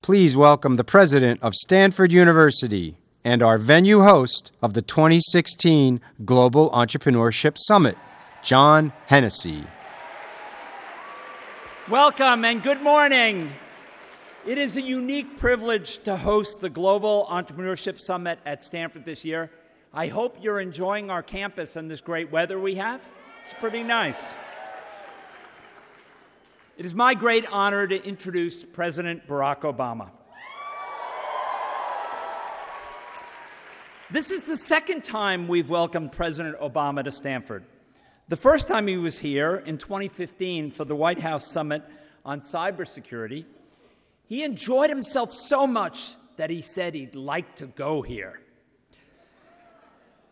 Please welcome the president of Stanford University and our venue host of the 2016 Global Entrepreneurship Summit, John Hennessy. Welcome and good morning. It is a unique privilege to host the Global Entrepreneurship Summit at Stanford this year. I hope you're enjoying our campus and this great weather we have. It's pretty nice. It is my great honor to introduce President Barack Obama. This is the second time we've welcomed President Obama to Stanford. The first time he was here in 2015 for the White House Summit on Cybersecurity. He enjoyed himself so much that he said he'd like to go here.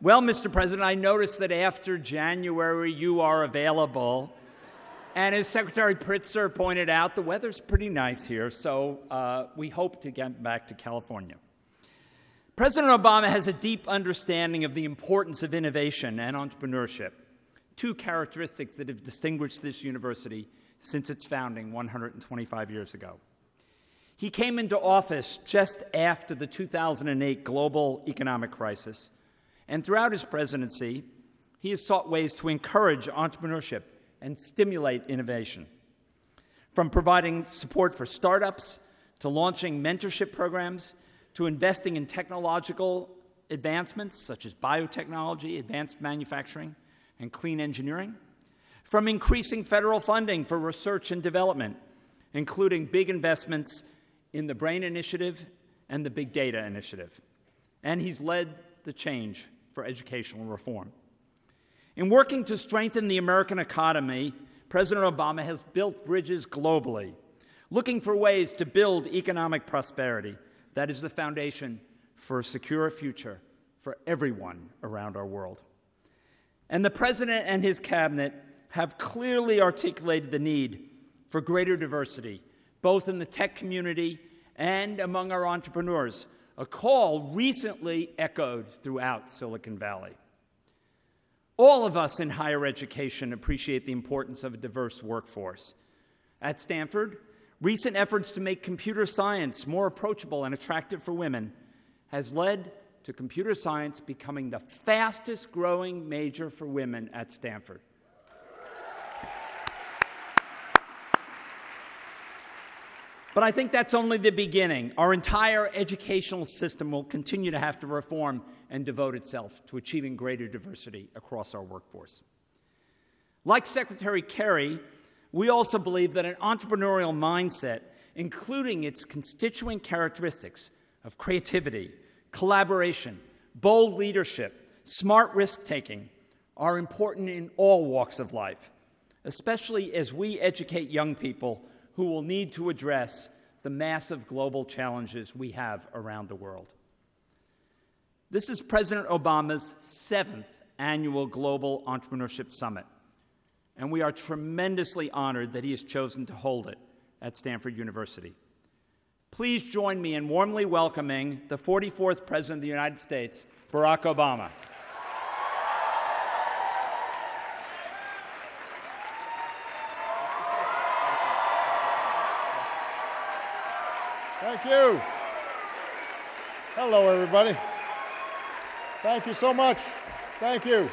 Well, Mr. President, I noticed that after January you are available. And as Secretary Pritzker pointed out, the weather's pretty nice here, so we hope to get back to California. President Obama has a deep understanding of the importance of innovation and entrepreneurship, two characteristics that have distinguished this university since its founding 125 years ago. He came into office just after the 2008 global economic crisis, and throughout his presidency, he has sought ways to encourage entrepreneurship and stimulate innovation. From providing support for startups, to launching mentorship programs, to investing in technological advancements such as biotechnology, advanced manufacturing, and clean engineering. From increasing federal funding for research and development, including big investments in the BRAIN Initiative and the Big Data Initiative. And he's led the change for educational reform. In working to strengthen the American economy, President Obama has built bridges globally, looking for ways to build economic prosperity that is the foundation for a secure future for everyone around our world. And the President and his cabinet have clearly articulated the need for greater diversity, both in the tech community and among our entrepreneurs, a call recently echoed throughout Silicon Valley. All of us in higher education appreciate the importance of a diverse workforce. At Stanford, recent efforts to make computer science more approachable and attractive for women has led to computer science becoming the fastest growing major for women at Stanford. But I think that's only the beginning. Our entire educational system will continue to have to reform and devote itself to achieving greater diversity across our workforce. Like Secretary Kerry, we also believe that an entrepreneurial mindset, including its constituent characteristics of creativity, collaboration, bold leadership, smart risk-taking, are important in all walks of life, especially as we educate young people who will need to address the massive global challenges we have around the world. This is President Obama's 7th annual Global Entrepreneurship Summit, and we are tremendously honored that he has chosen to hold it at Stanford University. Please join me in warmly welcoming the 44th President of the United States, Barack Obama. Thank you. Hello, everybody. Thank you so much. Thank you.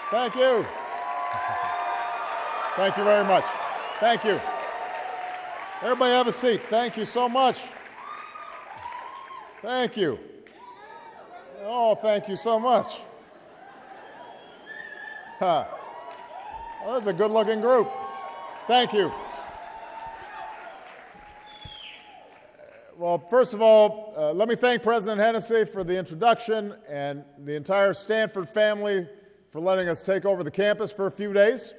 Thank you. Thank you very much. Thank you. Everybody have a seat. Thank you so much. Thank you. Oh, thank you so much. Well, that's a good-looking group. Thank you. Well, first of all, let me thank President Hennessy for the introduction and the entire Stanford family for letting us take over the campus for a few days.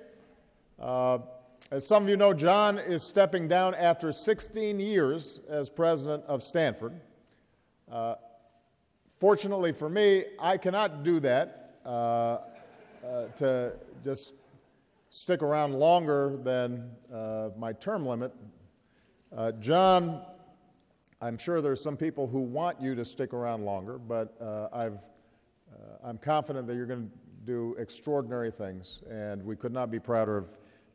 As some of you know, John is stepping down after 16 years as president of Stanford. Fortunately for me, I cannot do that, to just stick around longer than my term limit. John, I'm sure there's some people who want you to stick around longer, but I'm confident that you're going to do extraordinary things, and we could not be prouder of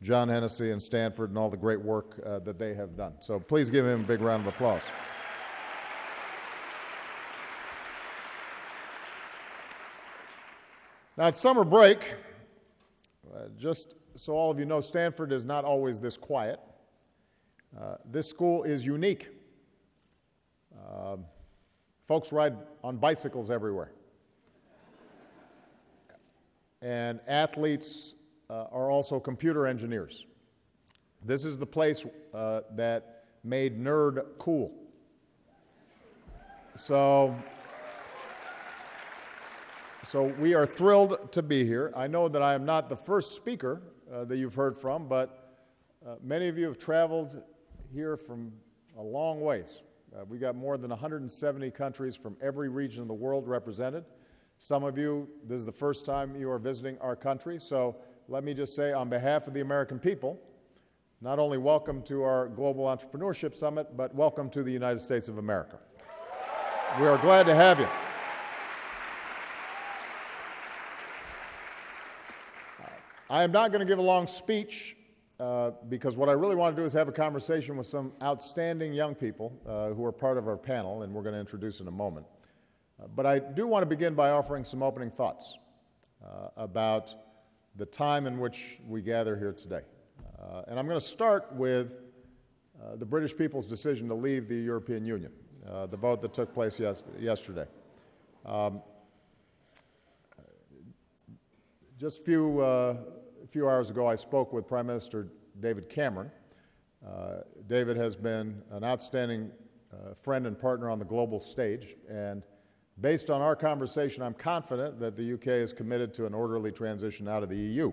John Hennessy and Stanford and all the great work that they have done. So please give him a big round of applause. Now, it's summer break. Just so all of you know, Stanford is not always this quiet. This school is unique. Folks ride on bicycles everywhere. And athletes are also computer engineers. This is the place that made nerd cool. So we are thrilled to be here. I know that I am not the first speaker that you've heard from, but many of you have traveled here from a long ways. We got more than 170 countries from every region of the world represented. Some of you, this is the first time you are visiting our country, so let me just say on behalf of the American people, not only welcome to our Global Entrepreneurship Summit, but welcome to the United States of America. We are glad to have you. I am not going to give a long speech because what I really want to do is have a conversation with some outstanding young people who are part of our panel, and we're going to introduce in a moment. But I do want to begin by offering some opening thoughts about the time in which we gather here today. And I'm going to start with the British people's decision to leave the European Union, the vote that took place yesterday. Just a few hours ago, I spoke with Prime Minister David Cameron. David has been an outstanding friend and partner on the global stage, and based on our conversation, I'm confident that the UK is committed to an orderly transition out of the EU.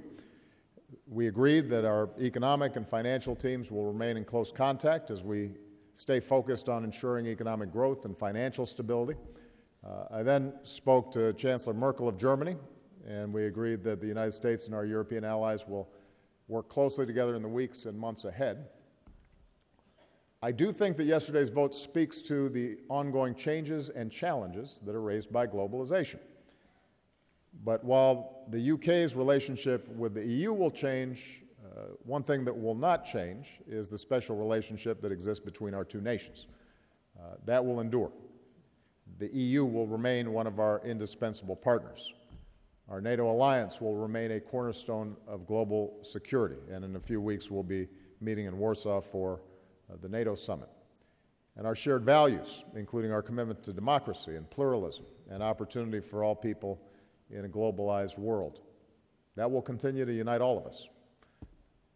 We agreed that our economic and financial teams will remain in close contact as we stay focused on ensuring economic growth and financial stability. I then spoke to Chancellor Merkel of Germany, and we agreed that the United States and our European allies will work closely together in the weeks and months ahead. I do think that yesterday's vote speaks to the ongoing changes and challenges that are raised by globalization. But while the UK's relationship with the EU will change, one thing that will not change is the special relationship that exists between our two nations. That will endure. The EU will remain one of our indispensable partners. Our NATO alliance will remain a cornerstone of global security, and in a few weeks we'll be meeting in Warsaw for the NATO summit. And our shared values, including our commitment to democracy and pluralism and opportunity for all people in a globalized world, that will continue to unite all of us.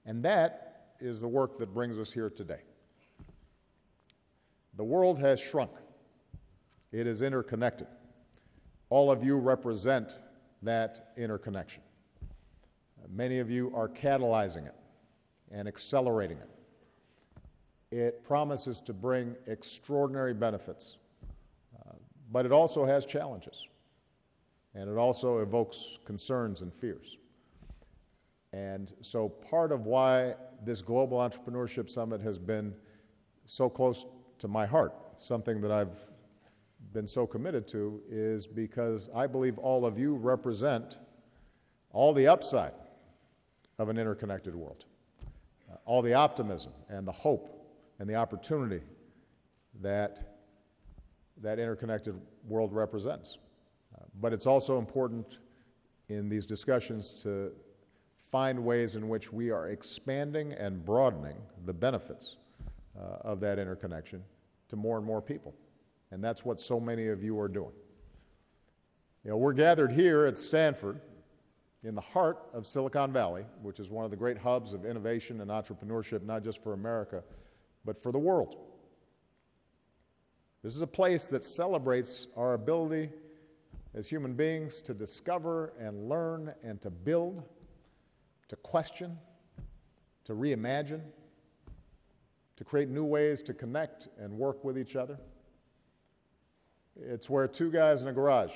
And that is the work that brings us here today. The world has shrunk. It is interconnected. All of you represent that interconnection. Many of you are catalyzing it and accelerating it. It promises to bring extraordinary benefits, but it also has challenges, and it also evokes concerns and fears. And so part of why this Global Entrepreneurship Summit has been so close to my heart, something that I've been so committed to, is because I believe all of you represent all the upside of an interconnected world, all the optimism and the hope and the opportunity that that interconnected world represents. But it's also important in these discussions to find ways in which we are expanding and broadening the benefits of that interconnection to more and more people. And that's what so many of you are doing. You know, we're gathered here at Stanford in the heart of Silicon Valley, which is one of the great hubs of innovation and entrepreneurship, not just for America, but for the world. This is a place that celebrates our ability as human beings to discover and learn and to build, to question, to reimagine, to create new ways to connect and work with each other. It's where two guys in a garage,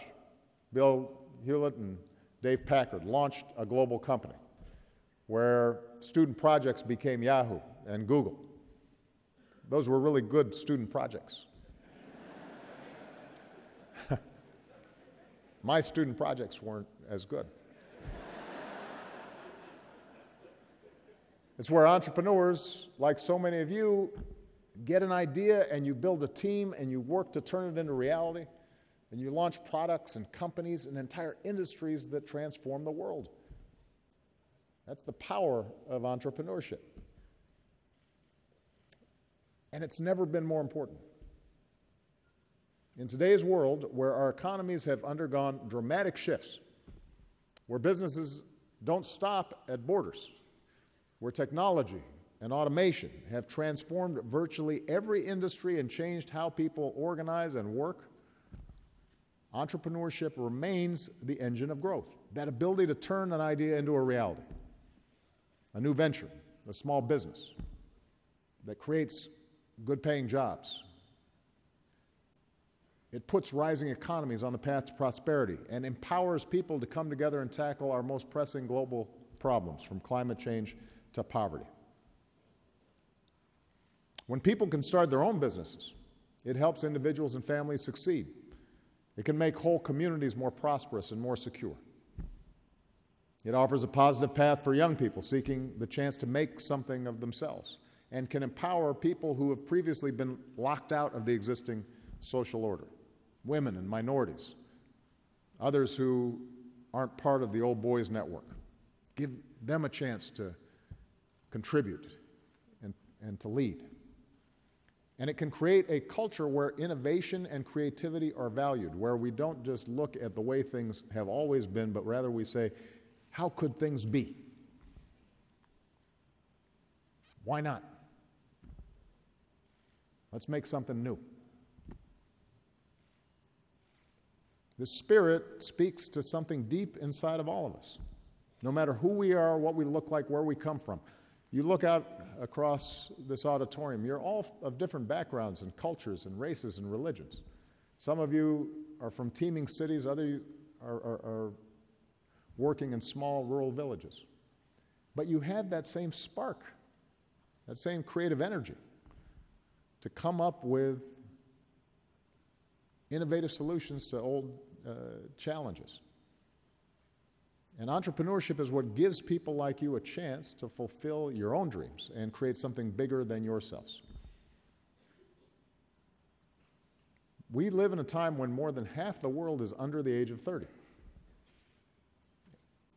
Bill Hewlett and Dave Packard, launched a global company, where student projects became Yahoo and Google. Those were really good student projects. My student projects weren't as good. It's where entrepreneurs, like so many of you, get an idea and you build a team and you work to turn it into reality, and you launch products and companies and entire industries that transform the world. That's the power of entrepreneurship. And it's never been more important. In today's world, where our economies have undergone dramatic shifts, where businesses don't stop at borders, where technology and automation have transformed virtually every industry and changed how people organize and work, entrepreneurship remains the engine of growth. That ability to turn an idea into a reality, a new venture, a small business that creates good-paying jobs. It puts rising economies on the path to prosperity and empowers people to come together and tackle our most pressing global problems, from climate change to poverty. When people can start their own businesses, it helps individuals and families succeed. It can make whole communities more prosperous and more secure. It offers a positive path for young people seeking the chance to make something of themselves, and can empower people who have previously been locked out of the existing social order, women and minorities, others who aren't part of the old boys network. Give them a chance to contribute and to lead. And it can create a culture where innovation and creativity are valued, where we don't just look at the way things have always been, but rather we say, how could things be? Why not? Let's make something new. This spirit speaks to something deep inside of all of us, no matter who we are, what we look like, where we come from. You look out across this auditorium, you're all of different backgrounds and cultures and races and religions. Some of you are from teeming cities, others are working in small rural villages. But you have that same spark, that same creative energy to come up with innovative solutions to old challenges. And entrepreneurship is what gives people like you a chance to fulfill your own dreams and create something bigger than yourselves. We live in a time when more than half the world is under the age of 30.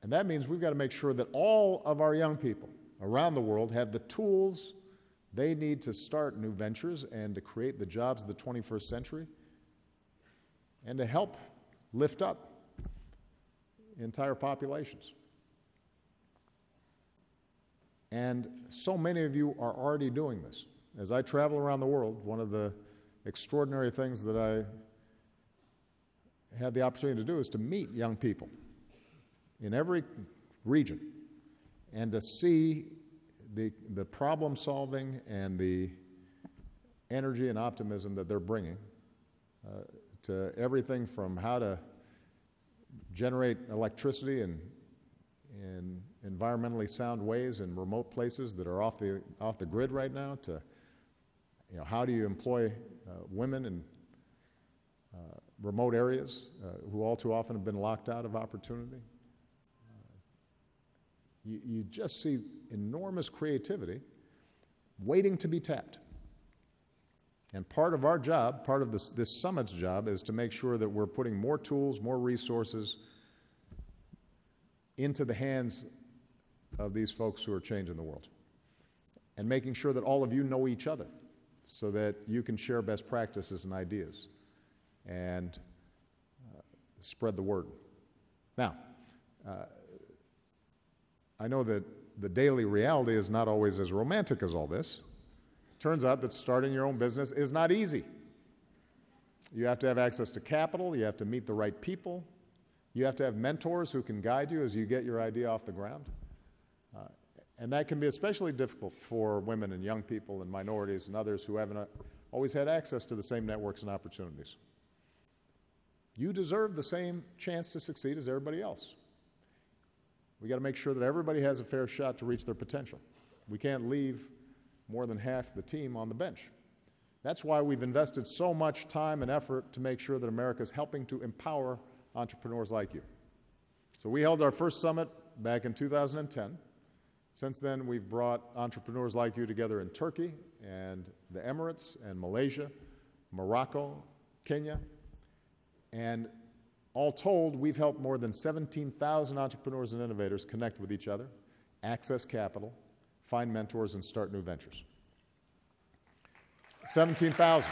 And that means we've got to make sure that all of our young people around the world have the tools they need to start new ventures and to create the jobs of the 21st century and to help lift up entire populations. And so many of you are already doing this. As I travel around the world, one of the extraordinary things that I had the opportunity to do is to meet young people in every region and to see the problem solving and the energy and optimism that they're bringing to everything from how to generate electricity in environmentally sound ways in remote places that are off the grid right now, to how do you employ women in remote areas who all too often have been locked out of opportunity. You just see enormous creativity waiting to be tapped. And part of our job, part of this summit's job, is to make sure that we're putting more tools, more resources into the hands of these folks who are changing the world, and making sure that all of you know each other so that you can share best practices and ideas and spread the word. Now, I know that the daily reality is not always as romantic as all this. Turns out that starting your own business is not easy. You have to have access to capital, you have to meet the right people, you have to have mentors who can guide you as you get your idea off the ground. And that can be especially difficult for women and young people and minorities and others who haven't always had access to the same networks and opportunities. You deserve the same chance to succeed as everybody else. We've got to make sure that everybody has a fair shot to reach their potential. We can't leave more than half the team on the bench. That's why we've invested so much time and effort to make sure that America is helping to empower entrepreneurs like you. So we held our first summit back in 2010. Since then, we've brought entrepreneurs like you together in Turkey and the Emirates and Malaysia, Morocco, Kenya, and all told, we've helped more than 17,000 entrepreneurs and innovators connect with each other, access capital, find mentors, and start new ventures. 17,000.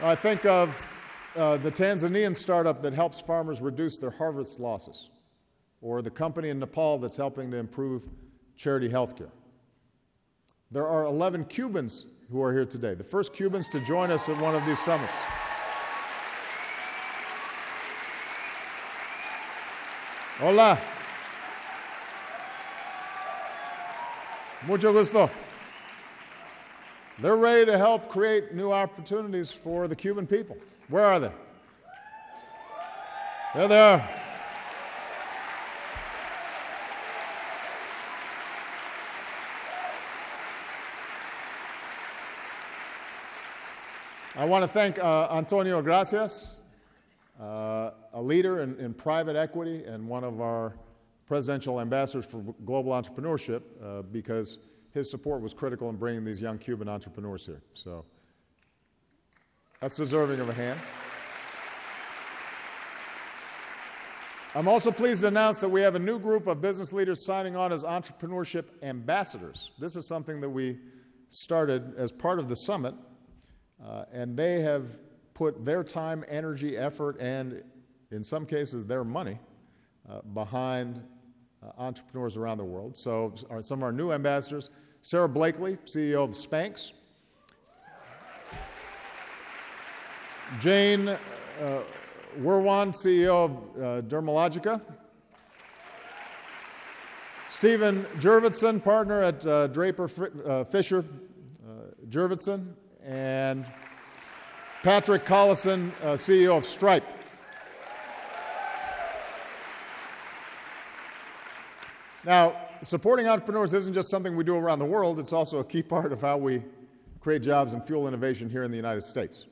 I think of the Tanzanian startup that helps farmers reduce their harvest losses, or the company in Nepal that's helping to improve charity healthcare. There are 11 Cubans who are here today, the first Cubans to join us at one of these summits. Hola. Mucho gusto. They're ready to help create new opportunities for the Cuban people. Where are they? There they are. I want to thank Antonio Gracias, a leader in private equity and one of our presidential ambassadors for global entrepreneurship, because his support was critical in bringing these young Cuban entrepreneurs here. So that's deserving of a hand. I'm also pleased to announce that we have a new group of business leaders signing on as entrepreneurship ambassadors. This is something that we started as part of the summit, and they have put their time, energy, effort, and in some cases their money behind entrepreneurs around the world. So some of our new ambassadors: Sarah Blakely, CEO of Spanx; Jane Werwan, CEO of Dermalogica; Stephen Jurvetson, partner at Draper Fisher Jurvetson; and Patrick Collison, CEO of Stripe. Now, supporting entrepreneurs isn't just something we do around the world, it's also a key part of how we create jobs and fuel innovation here in the United States.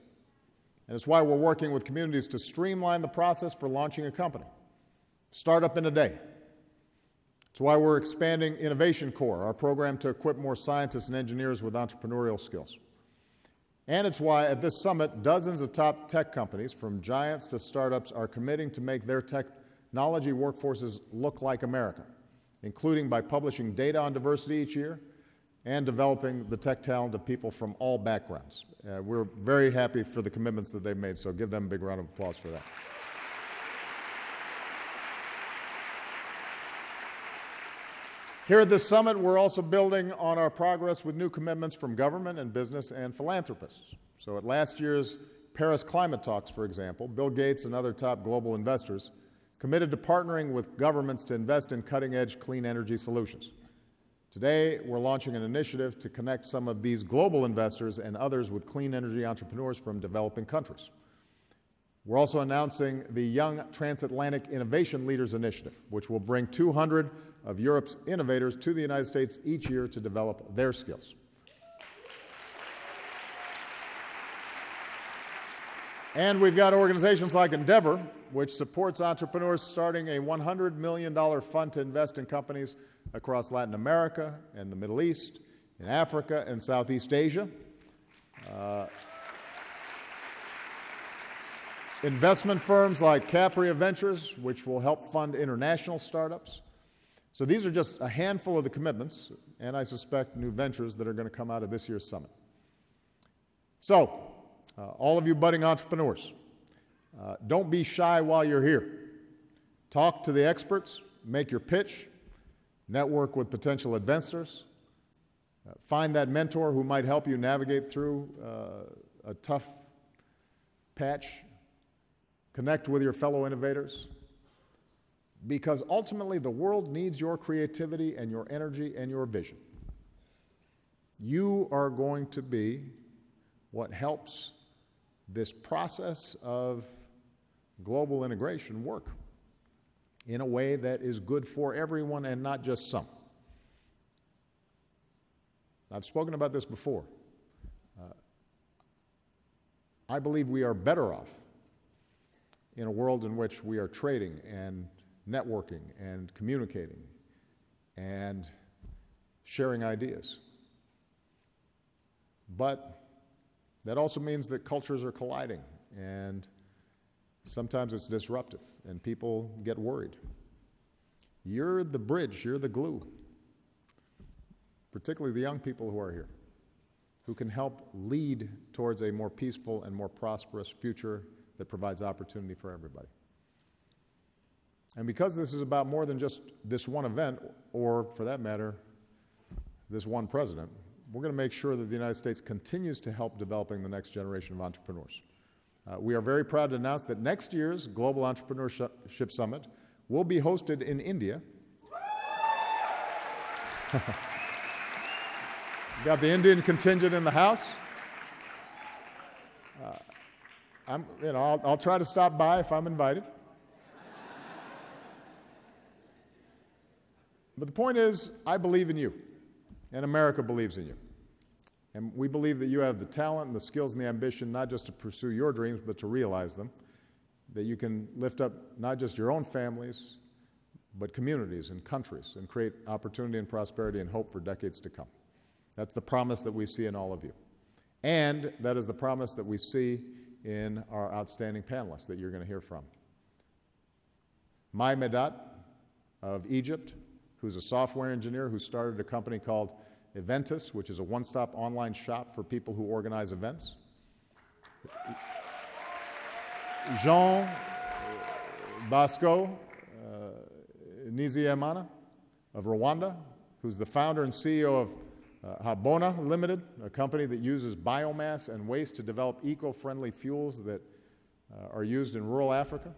And it's why we're working with communities to streamline the process for launching a company. Startup in a day. It's why we're expanding Innovation Corps, our program to equip more scientists and engineers with entrepreneurial skills. And it's why at this summit, dozens of top tech companies, from giants to startups, are committing to make their technology workforces look like America, including by publishing data on diversity each year and developing the tech talent of people from all backgrounds. We're very happy for the commitments that they've made, so give them a big round of applause for that. Here at this summit, we're also building on our progress with new commitments from government and business and philanthropists. So at last year's Paris Climate Talks, for example, Bill Gates and other top global investors committed to partnering with governments to invest in cutting-edge clean energy solutions. Today, we're launching an initiative to connect some of these global investors and others with clean energy entrepreneurs from developing countries. We're also announcing the Young Transatlantic Innovation Leaders Initiative, which will bring 200 of Europe's innovators to the United States each year to develop their skills. And we've got organizations like Endeavor, which supports entrepreneurs starting a $100 million fund to invest in companies across Latin America and the Middle East, in Africa and Southeast Asia. Investment firms like Capria Ventures, which will help fund international startups. So these are just a handful of the commitments, and I suspect new ventures that are going to come out of this year's summit. So, all of you budding entrepreneurs, don't be shy while you're here. Talk to the experts, make your pitch, network with potential investors, find that mentor who might help you navigate through a tough patch, connect with your fellow innovators, because ultimately the world needs your creativity and your energy and your vision. You are going to be what helps this process of global integration work in a way that is good for everyone and not just some. I've spoken about this before. I believe we are better off in a world in which we are trading and networking and communicating and sharing ideas. But that also means that cultures are colliding, and sometimes it's disruptive, and people get worried. You're the bridge, you're the glue, particularly the young people who are here, who can help lead towards a more peaceful and more prosperous future that provides opportunity for everybody. And because this is about more than just this one event, or for that matter, this one president, we're going to make sure that the United States continues to help developing the next generation of entrepreneurs. We are very proud to announce that next year's Global Entrepreneurship Summit will be hosted in India. Got the Indian contingent in the house. I'll try to stop by if I'm invited. But the point is, I believe in you, and America believes in you. And we believe that you have the talent and the skills and the ambition not just to pursue your dreams, but to realize them, that you can lift up not just your own families, but communities and countries, and create opportunity and prosperity and hope for decades to come. That's the promise that we see in all of you. And that is the promise that we see in our outstanding panelists that you're going to hear from. Mai Medat of Egypt, who's a software engineer who started a company called Eventus, which is a one-stop online shop for people who organize events. Jean Bosco Nizeyimana of Rwanda, who's the founder and CEO of Habona Limited, a company that uses biomass and waste to develop eco-friendly fuels that are used in rural Africa.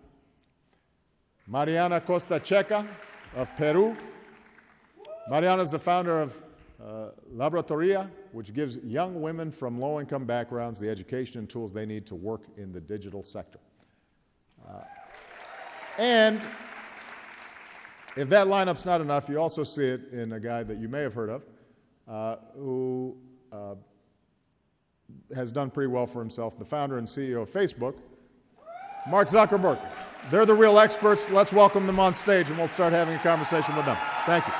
Mariana Costa Checa of Peru. Mariana is the founder of Laboratoria, which gives young women from low-income backgrounds the education and tools they need to work in the digital sector. And if that lineup's not enough, you also see it in a guy that you may have heard of, who has done pretty well for himself, the founder and CEO of Facebook, Mark Zuckerberg. They're the real experts. Let's welcome them on stage, and we'll start having a conversation with them. Thank you.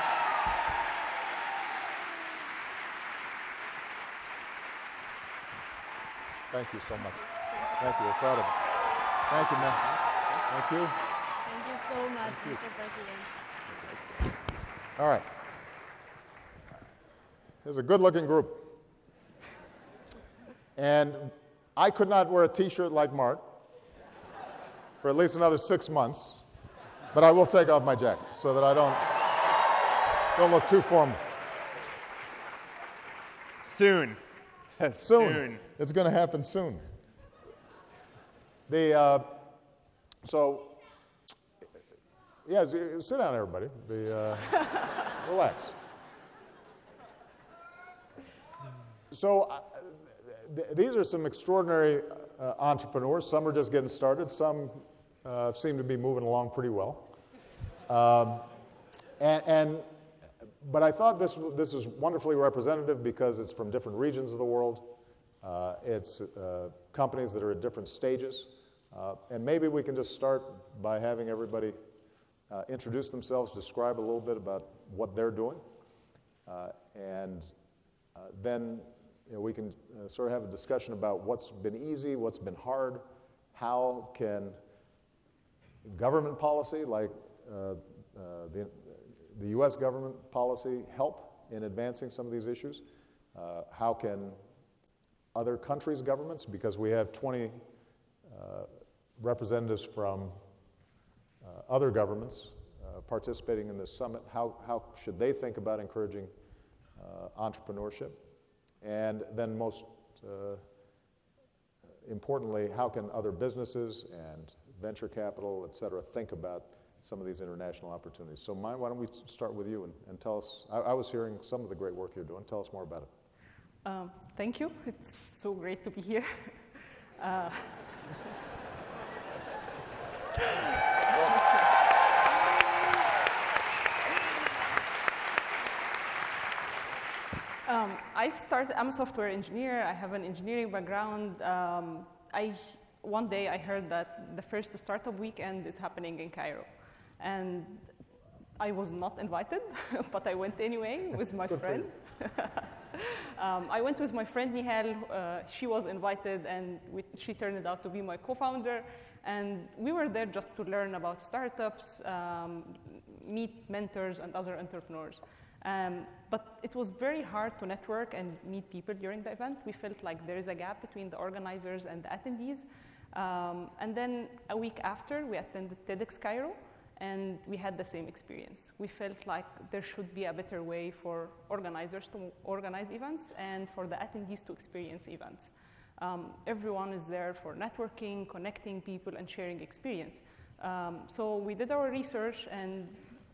Thank you so much. Thank you. We're proud of you. Thank you, man. Thank you. Thank you so much, Mr. President. All right. There's a good-looking group. And I could not wear a T-shirt like Mark for at least another 6 months, but I will take off my jacket so that I don't look too formal. Soon. Soon. It's going to happen soon. So, yeah, sit down, everybody. Relax. So, these are some extraordinary entrepreneurs. Some are just getting started. Some seem to be moving along pretty well. But I thought this was wonderfully representative because it's from different regions of the world. It's companies that are at different stages. And maybe we can just start by having everybody introduce themselves, describe a little bit about what they're doing. And then we can sort of have a discussion about what's been easy, what's been hard, how can government policy, like the U.S. government policy, help in advancing some of these issues? How can other countries' governments, because we have 20 representatives from other governments participating in this summit, how should they think about encouraging entrepreneurship? And then most importantly, how can other businesses and venture capital, et cetera, think about some of these international opportunities? So Mai, why don't we start with you and tell us, I was hearing some of the great work you're doing. Tell us more about it. Thank you. It's so great to be here. I'm a software engineer. I have an engineering background. I one day I heard that the first startup weekend is happening in Cairo. And I was not invited, but I went anyway with my friend. I went with my friend Nihal. She was invited, and she turned out to be my co-founder. And we were there just to learn about startups, meet mentors and other entrepreneurs. But it was very hard to network and meet people during the event. We felt like there is a gap between the organizers and the attendees. And then a week after, we attended TEDx Cairo, and we had the same experience. We felt like there should be a better way for organizers to organize events and for the attendees to experience events. Everyone is there for networking, connecting people, and sharing experience. So we did our research, and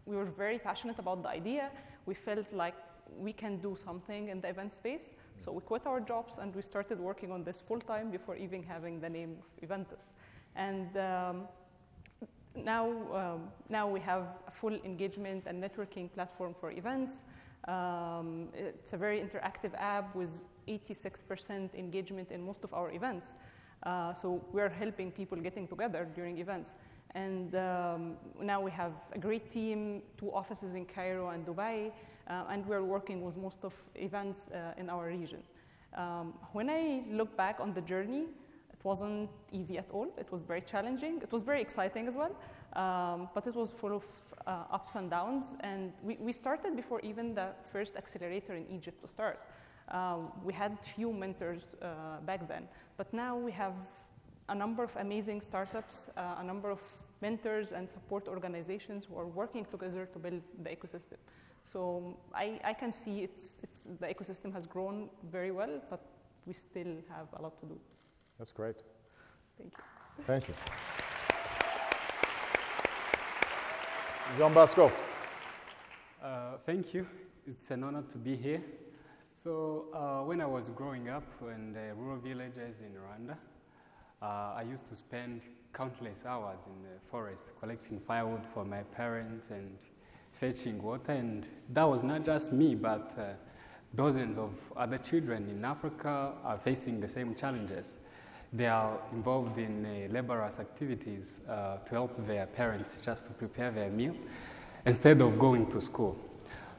we were very passionate about the idea. We felt like we can do something in the event space. So we quit our jobs, and we started working on this full-time before even having the name of Eventus. And now we have a full engagement and networking platform for events. It's a very interactive app with 86% engagement in most of our events. So we're helping people getting together during events. And now we have a great team, 2 offices in Cairo and Dubai, and we're working with most of events in our region. When I look back on the journey, it wasn't easy at all. It was very challenging. It was very exciting as well, but it was full of ups and downs. And we started before even the first accelerator in Egypt to start. We had few mentors back then, but now we have a number of amazing startups, a number of mentors and support organizations who are working together to build the ecosystem. So I can see the ecosystem has grown very well, but we still have a lot to do. That's great. Thank you. Thank you. Jean Basco. Thank you. It's an honor to be here. So when I was growing up in the rural villages in Rwanda, I used to spend countless hours in the forest collecting firewood for my parents and fetching water. And that was not just me, but dozens of other children in Africa are facing the same challenges. They are involved in laborious activities to help their parents just to prepare their meal instead of going to school.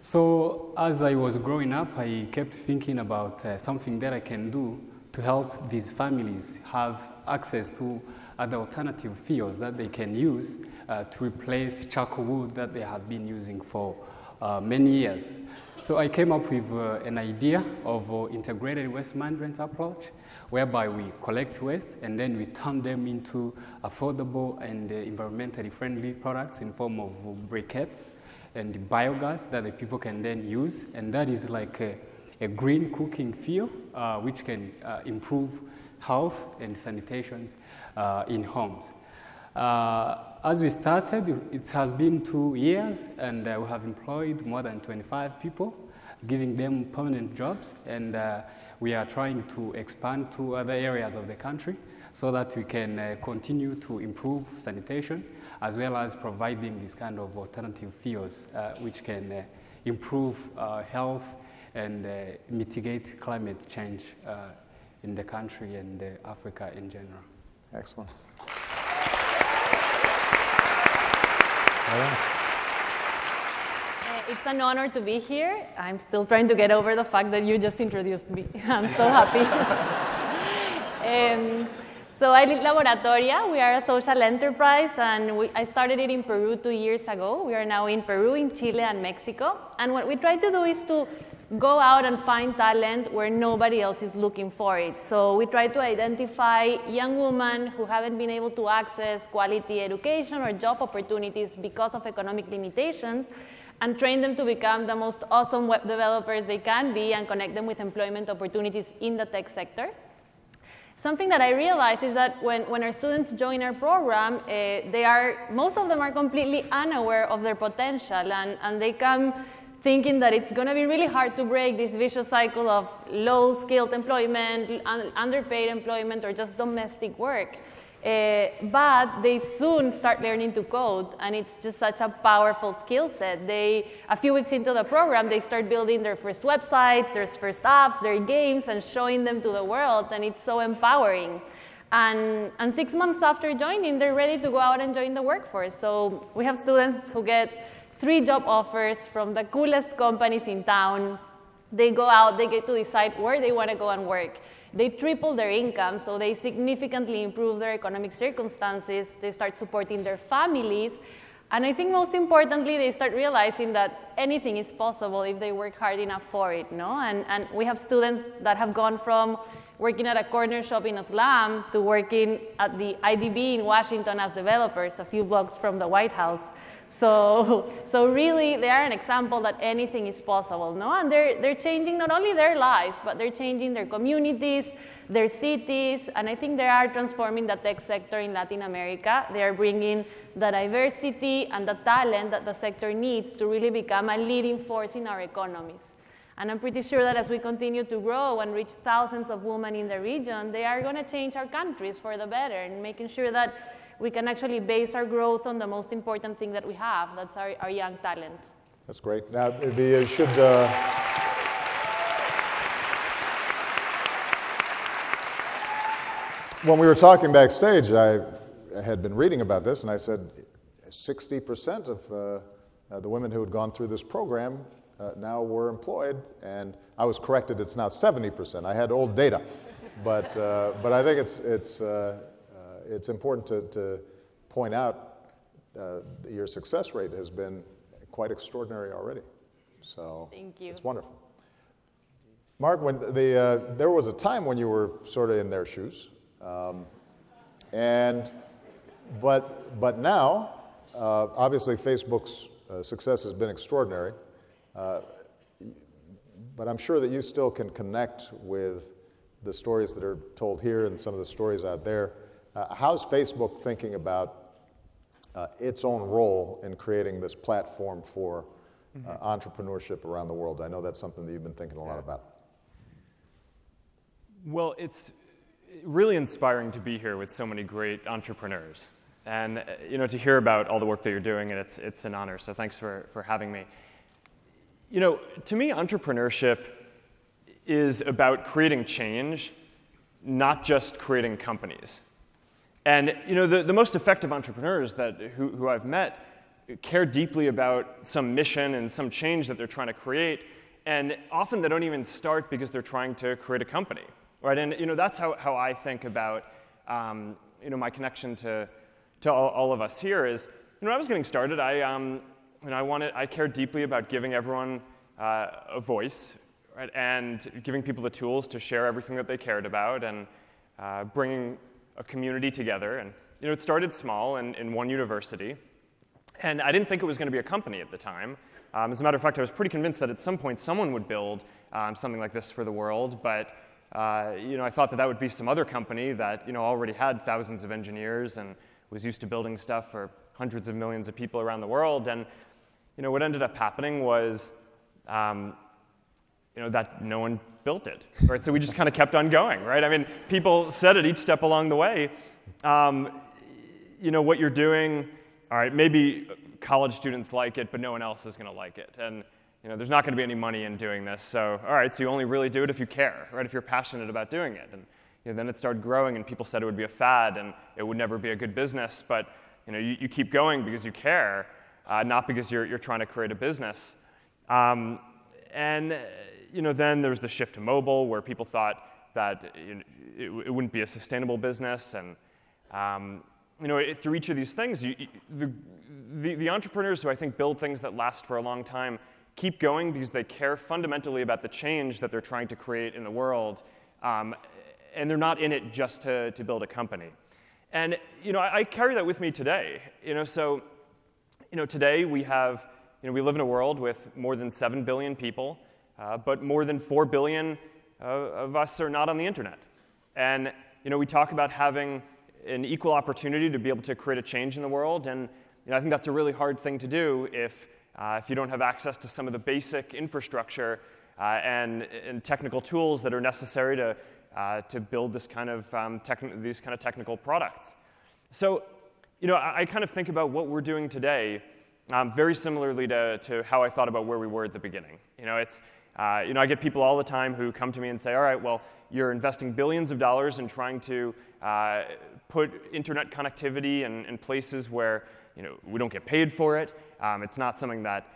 So as I was growing up, I kept thinking about something that I can do to help these families have access to other alternative fuels that they can use to replace charcoal wood that they have been using for many years. So I came up with an idea of an integrated waste management approach, whereby we collect waste and then we turn them into affordable and environmentally friendly products in form of briquettes and biogas that the people can then use. And that is like a green cooking fuel, which can improve health and sanitation in homes. As we started, it has been 2 years, and we have employed more than 25 people, giving them permanent jobs, and we are trying to expand to other areas of the country so that we can continue to improve sanitation, as well as providing this kind of alternative fuels, which can improve health and mitigate climate change in the country and Africa in general. Excellent. It's an honor to be here. I'm still trying to get over the fact that you just introduced me. I'm so happy. So I lead Laboratoria. We are a social enterprise, and I started it in Peru 2 years ago. We are now in Peru, in Chile, and Mexico. And what we try to do is to go out and find talent where nobody else is looking for it. So we try to identify young women who haven't been able to access quality education or job opportunities because of economic limitations, and train them to become the most awesome web developers they can be and connect them with employment opportunities in the tech sector. Something that I realized is that when our students join our program, most of them are completely unaware of their potential, and they come thinking that it's going to be really hard to break this vicious cycle of low-skilled employment, underpaid employment, or just domestic work. But they soon start learning to code, and it's just such a powerful skill set. A few weeks into the program, they start building their first websites, their first apps, their games, and showing them to the world, and it's so empowering. And 6 months after joining, they're ready to go out and join the workforce. So we have students who get 3 job offers from the coolest companies in town. They go out, they get to decide where they want to go and work. They triple their income, so they significantly improve their economic circumstances. They start supporting their families. And I think most importantly, they start realizing that anything is possible if they work hard enough for it, no? And we have students that have gone from working at a corner shop in a slum to working at the IDB in Washington as developers, a few blocks from the White House. So really, they are an example that anything is possible, no? And they're changing not only their lives, but they're changing their communities, their cities, and I think they are transforming the tech sector in Latin America. They are bringing the diversity and the talent that the sector needs to really become a leading force in our economies. And I'm pretty sure that as we continue to grow and reach thousands of women in the region, they are going to change our countries for the better, and making sure that we can actually base our growth on the most important thing that we have, that's our young talent. That's great. Now, when we were talking backstage, I had been reading about this, and I said 60% of the women who had gone through this program now were employed, and I was corrected, it's now 70%. I had old data, but I think it's important to point out your success rate has been quite extraordinary already. So thank you. It's wonderful. Mark, when there was a time when you were sort of in their shoes, but now, obviously Facebook's success has been extraordinary, but I'm sure that you still can connect with the stories that are told here and some of the stories out there. How's Facebook thinking about its own role in creating this platform for entrepreneurship around the world? I know that's something that you've been thinking a lot about. Well, it's really inspiring to be here with so many great entrepreneurs. And to hear about all the work that you're doing, and it's an honor, so thanks for having me. To me, entrepreneurship is about creating change, not just creating companies. And the most effective entrepreneurs who I've met care deeply about some mission and some change that they're trying to create, and often they don't even start because they're trying to create a company, right? And that's how I think about my connection to all of us here is, when I was getting started, I cared deeply about giving everyone a voice, right? And giving people the tools to share everything that they cared about, and bringing a community together. And it started small in one university, and I didn't think it was going to be a company at the time. As a matter of fact, I was pretty convinced that at some point someone would build something like this for the world, but I thought that would be some other company that already had thousands of engineers and was used to building stuff for hundreds of millions of people around the world. And what ended up happening was that no one built it, right? So we just kind of kept on going, right? I mean, people said at each step along the way, what you're doing, all right, maybe college students like it, but no one else is going to like it. And there's not going to be any money in doing this. So, all right, so you only really do it if you care, right? If you're passionate about doing it. And then it started growing, and people said it would be a fad, and it would never be a good business. But you keep going because you care, not because you're trying to create a business. Then there's the shift to mobile, where people thought that it wouldn't be a sustainable business. And through each of these things, the entrepreneurs who I think build things that last for a long time keep going because they care fundamentally about the change that they're trying to create in the world, and they're not in it just to build a company. And I carry that with me today. So today we have we live in a world with more than 7 billion people, but more than 4 billion of us are not on the internet. And we talk about having an equal opportunity to be able to create a change in the world, and I think that's a really hard thing to do if you don't have access to some of the basic infrastructure and technical tools that are necessary to build this kind of these kind of technical products. So I kind of think about what we're doing today very similarly to how I thought about where we were at the beginning. It's I get people all the time who come to me and say, all right, well, you're investing billions of dollars in trying to put internet connectivity in places where we don't get paid for it. It's not something that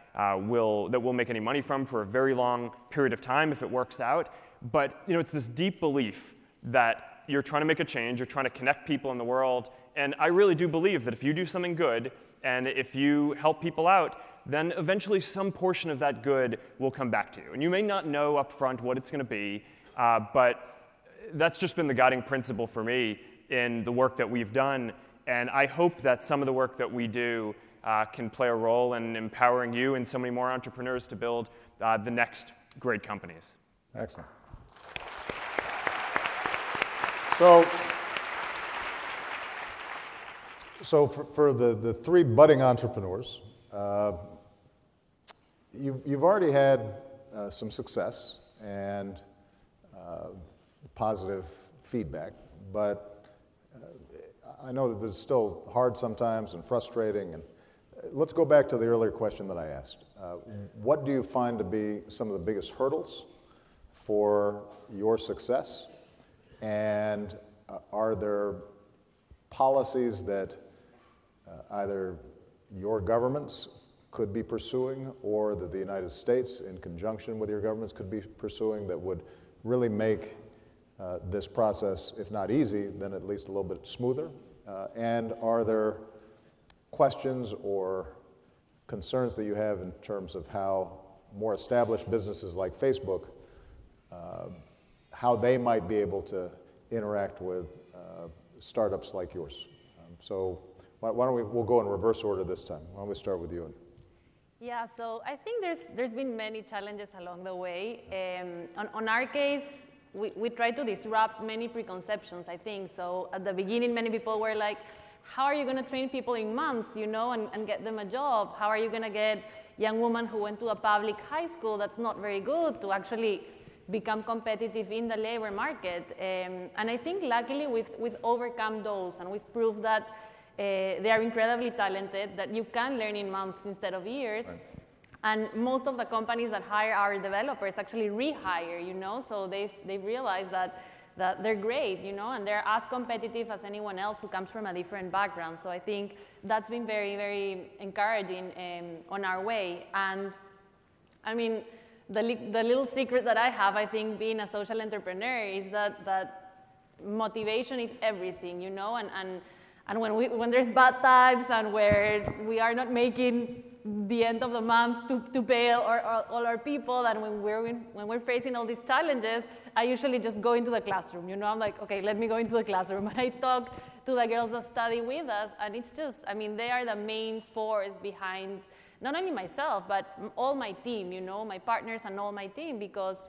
we'll make any money from for a very long period of time if it works out. But it's this deep belief that you're trying to make a change, you're trying to connect people in the world, and I really do believe that if you do something good and if you help people out, then eventually some portion of that good will come back to you. And you may not know up front what it's going to be, but that's just been the guiding principle for me in the work that we've done. And I hope that some of the work that we do can play a role in empowering you and so many more entrepreneurs to build the next great companies. Excellent. So for the three budding entrepreneurs, you've already had some success and positive feedback, but I know that it's still hard sometimes and frustrating. And let's go back to the earlier question that I asked. What do you find to be some of the biggest hurdles for your success? And are there policies that either your governments could be pursuing or that the United States, in conjunction with your governments, could be pursuing that would really make this process, if not easy, then at least a little bit smoother? And are there questions or concerns that you have in terms of how more established businesses like Facebook, how they might be able to interact with startups like yours? So why don't we'll go in reverse order this time. Why don't we start with you? Yeah, so I think there's been many challenges along the way. On our case, we try to disrupt many preconceptions, I think. So at the beginning, many people were like, how are you going to train people in months, and get them a job? How are you going to get young women who went to a public high school that's not very good to actually become competitive in the labor market? And I think luckily we've overcome those, and we've proved that they are incredibly talented, that you can learn in months instead of years. Right. And most of the companies that hire our developers actually rehire, so they've realized that they're great, and they're as competitive as anyone else who comes from a different background. So I think that's been very, very encouraging on our way. And I mean, the little secret that I have, I think, being a social entrepreneur is that motivation is everything, and when there's bad times and where we are not making the end of the month to pay all our people, and when we're facing all these challenges, I usually just go into the classroom. I'm like, okay, let me go into the classroom, and I talk to the girls that study with us, and it's just, they are the main force behind not only myself but all my team, my partners and all my team, because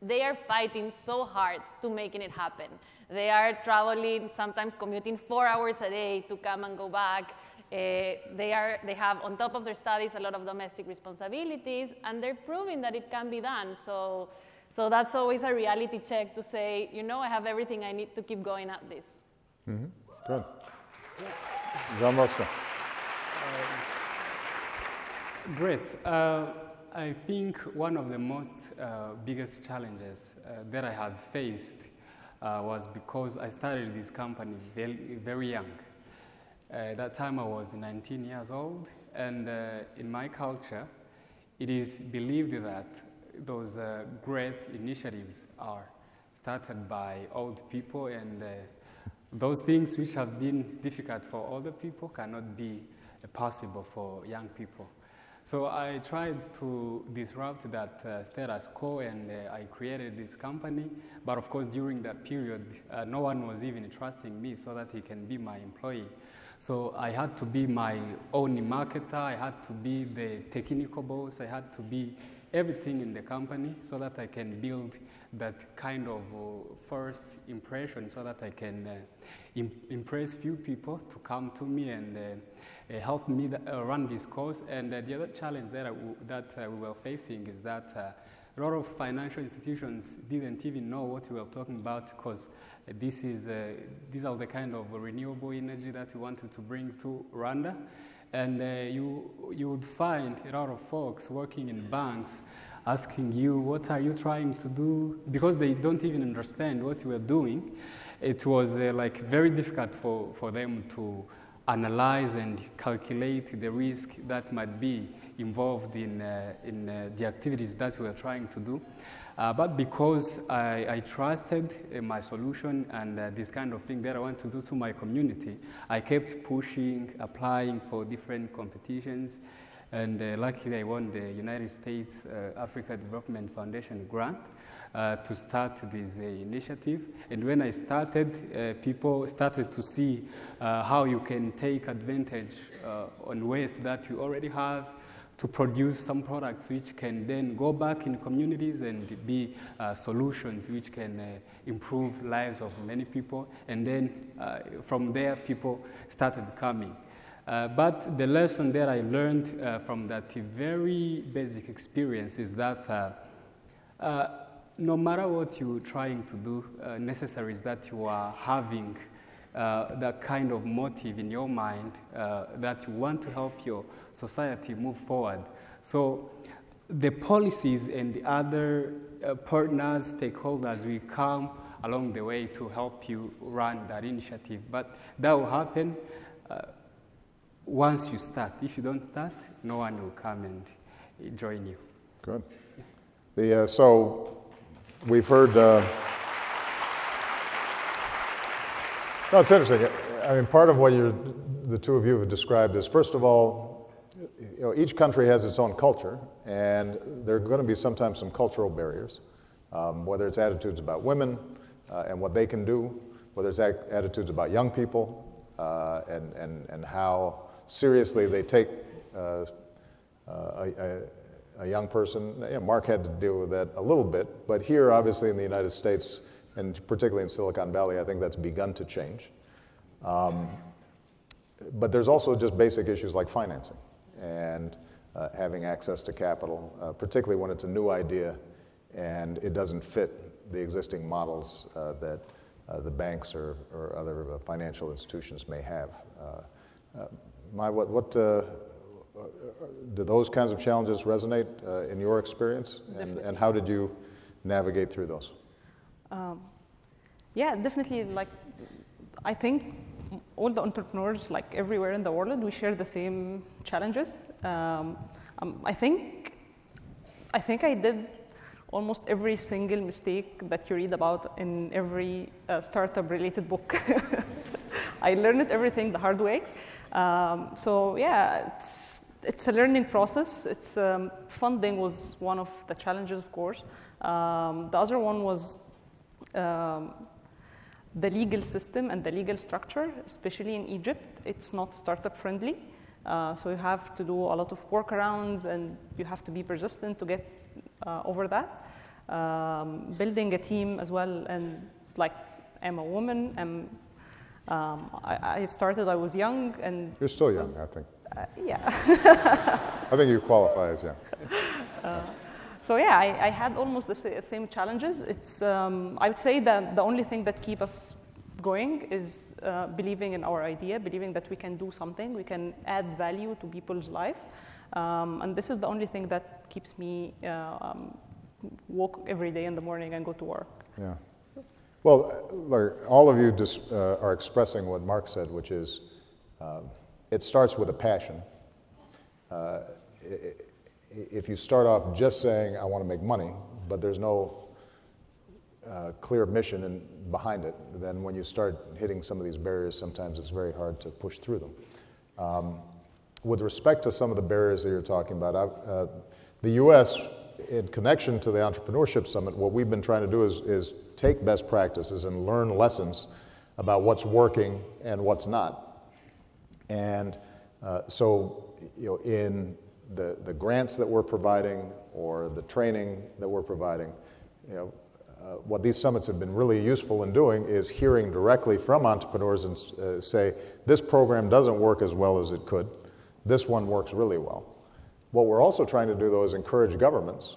they are fighting so hard to making it happen. They are traveling, sometimes commuting 4 hours a day to come and go back. They have, on top of their studies, a lot of domestic responsibilities, and they're proving that it can be done. So that's always a reality check to say, I have everything I need to keep going at this. Mm-hmm. Good. John Mosca. Great. I think one of the most biggest challenges that I have faced was because I started this company very, very young. At that time I was 19 years old, and in my culture, it is believed that those great initiatives are started by old people, and those things which have been difficult for older people cannot be possible for young people. So I tried to disrupt that status quo, and I created this company. But of course, during that period, no one was even trusting me so that he can be my employee. So I had to be my own marketer, I had to be the technical boss, I had to be everything in the company so that I can build that kind of first impression, so that I can impress few people to come to me and help me run this course. And the other challenge that we were facing is that a lot of financial institutions didn't even know what we were talking about, because these are the kind of renewable energy that we wanted to bring to Rwanda. And you would find a lot of folks working in banks asking you, what are you trying to do? Because they don't even understand what you are doing. It was like very difficult for them to analyze and calculate the risk that might be involved in the activities that we are trying to do. But because I trusted my solution and this kind of thing that I want to do to my community, I kept pushing, applying for different competitions, and luckily I won the United States Africa Development Foundation grant to start this initiative. And when I started, people started to see how you can take advantage on waste that you already have to produce some products which can then go back in communities and be solutions which can improve lives of many people. And then from there, people started coming. But the lesson that I learned from that very basic experience is that no matter what you're trying to do, necessary is that you are having that kind of motive in your mind that you want to help your society move forward. So the policies and the other partners, stakeholders will come along the way to help you run that initiative. But that will happen once you start. If you don't start, no one will come and join you. Good. So we've heard... No, it's interesting. I mean, part of what the two of you have described is, first of all, each country has its own culture, and there are going to be sometimes some cultural barriers, whether it's attitudes about women and what they can do, whether it's attitudes about young people and how seriously they take a young person. Mark had to deal with that a little bit, but here, obviously, in the United States, and particularly in Silicon Valley, I think that's begun to change. But there's also just basic issues like financing and having access to capital, particularly when it's a new idea and it doesn't fit the existing models that the banks or other financial institutions may have. Do those kinds of challenges resonate in your experience? And how did you navigate through those? Yeah, definitely. Like, I think all the entrepreneurs, like everywhere in the world, we share the same challenges. I think I did almost every single mistake that you read about in every startup-related book. I learned everything the hard way. So yeah, it's a learning process. It's funding was one of the challenges, of course. The other one was the legal system and the legal structure, especially in Egypt. It's not startup friendly. So you have to do a lot of workarounds and you have to be persistent to get over that. Building a team as well, and like, I'm a woman, I started, I was young, and... You're still young, I think. Yeah. I think you qualify as young. So yeah, I had almost the same challenges. It's, I would say that the only thing that keeps us going is believing in our idea, believing that we can do something, we can add value to people's life. And this is the only thing that keeps me walk every day in the morning and go to work. Yeah. Well, look, all of you just are expressing what Mark said, which is it starts with a passion. If you start off just saying, I want to make money, but there's no clear mission behind it, then when you start hitting some of these barriers, sometimes it's very hard to push through them. With respect to some of the barriers that you're talking about, the U.S., in connection to the Entrepreneurship Summit, what we've been trying to do is take best practices and learn lessons about what's working and what's not. And so, in the grants that we're providing or the training that we're providing, what these summits have been really useful in doing is hearing directly from entrepreneurs and say, this program doesn't work as well as it could. This one works really well. What we're also trying to do, though, is encourage governments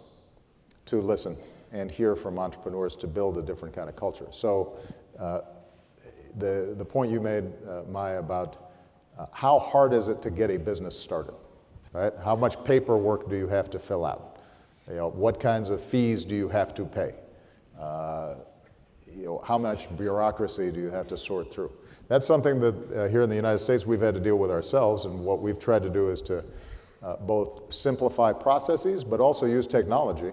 to listen and hear from entrepreneurs to build a different kind of culture. So the point you made, Maya, about how hard is it to get a business started, right? How much paperwork do you have to fill out? What kinds of fees do you have to pay? How much bureaucracy do you have to sort through? That's something that here in the United States we've had to deal with ourselves, and what we've tried to do is to both simplify processes but also use technology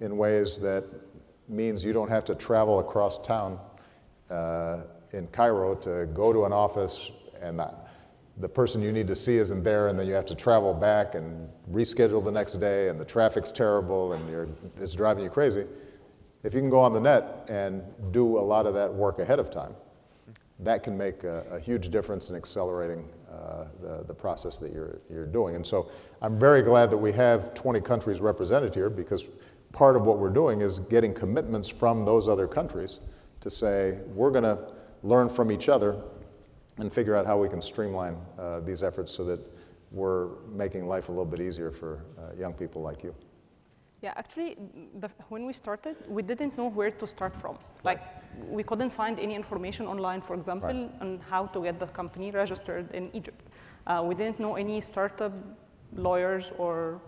in ways that means you don't have to travel across town in Cairo to go to an office and the person you need to see isn't there, and then you have to travel back and reschedule the next day, and the traffic's terrible and it's driving you crazy. If you can go on the net and do a lot of that work ahead of time, that can make a huge difference in accelerating the process that you're doing. And so I'm very glad that we have 20 countries represented here, because part of what we're doing is getting commitments from those other countries to say, we're going to learn from each other and figure out how we can streamline these efforts so that we're making life a little bit easier for young people like you. Yeah, actually, when we started, we didn't know where to start from. Like, we couldn't find any information online, for example, on how to get the company registered in Egypt. We didn't know any startup lawyers or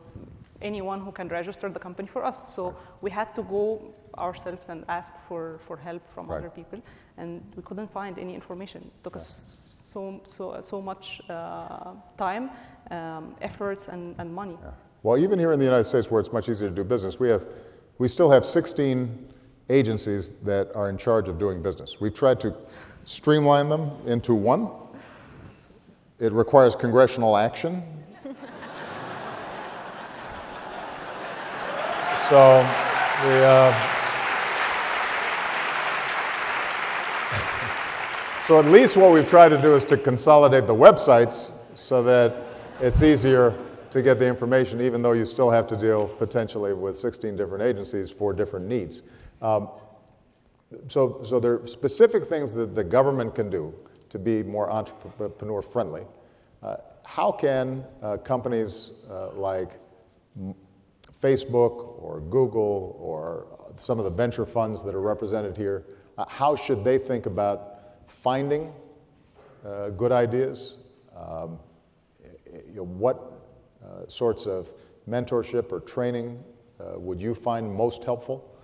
anyone who can register the company for us. So we had to go ourselves and ask for help from other people, and we couldn't find any information. It took us so much time, efforts, and money. Yeah. Well, even here in the United States, where it's much easier to do business, we still have 16 agencies that are in charge of doing business. We've tried to streamline them into one. It requires congressional action. So so at least what we've tried to do is to consolidate the websites so that it's easier to get the information, even though you still have to deal potentially with 16 different agencies for different needs. So there are specific things that the government can do to be more entrepreneur friendly. How can companies like Facebook or Google or some of the venture funds that are represented here, how should they think about finding good ideas? What sorts of mentorship or training would you find most helpful?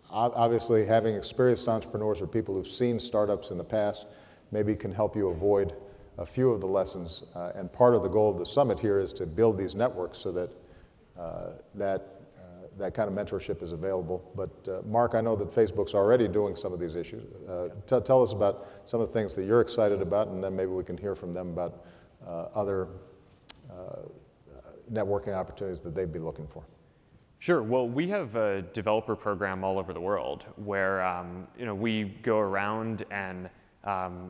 Obviously, having experienced entrepreneurs or people who've seen startups in the past maybe can help you avoid a few of the lessons. And part of the goal of the summit here is to build these networks so that that kind of mentorship is available. But Mark, I know that Facebook's already doing some of these issues. Tell us about some of the things that you're excited about, and then maybe we can hear from them about other networking opportunities that they'd be looking for. Sure. Well, we have a developer program all over the world where we go around and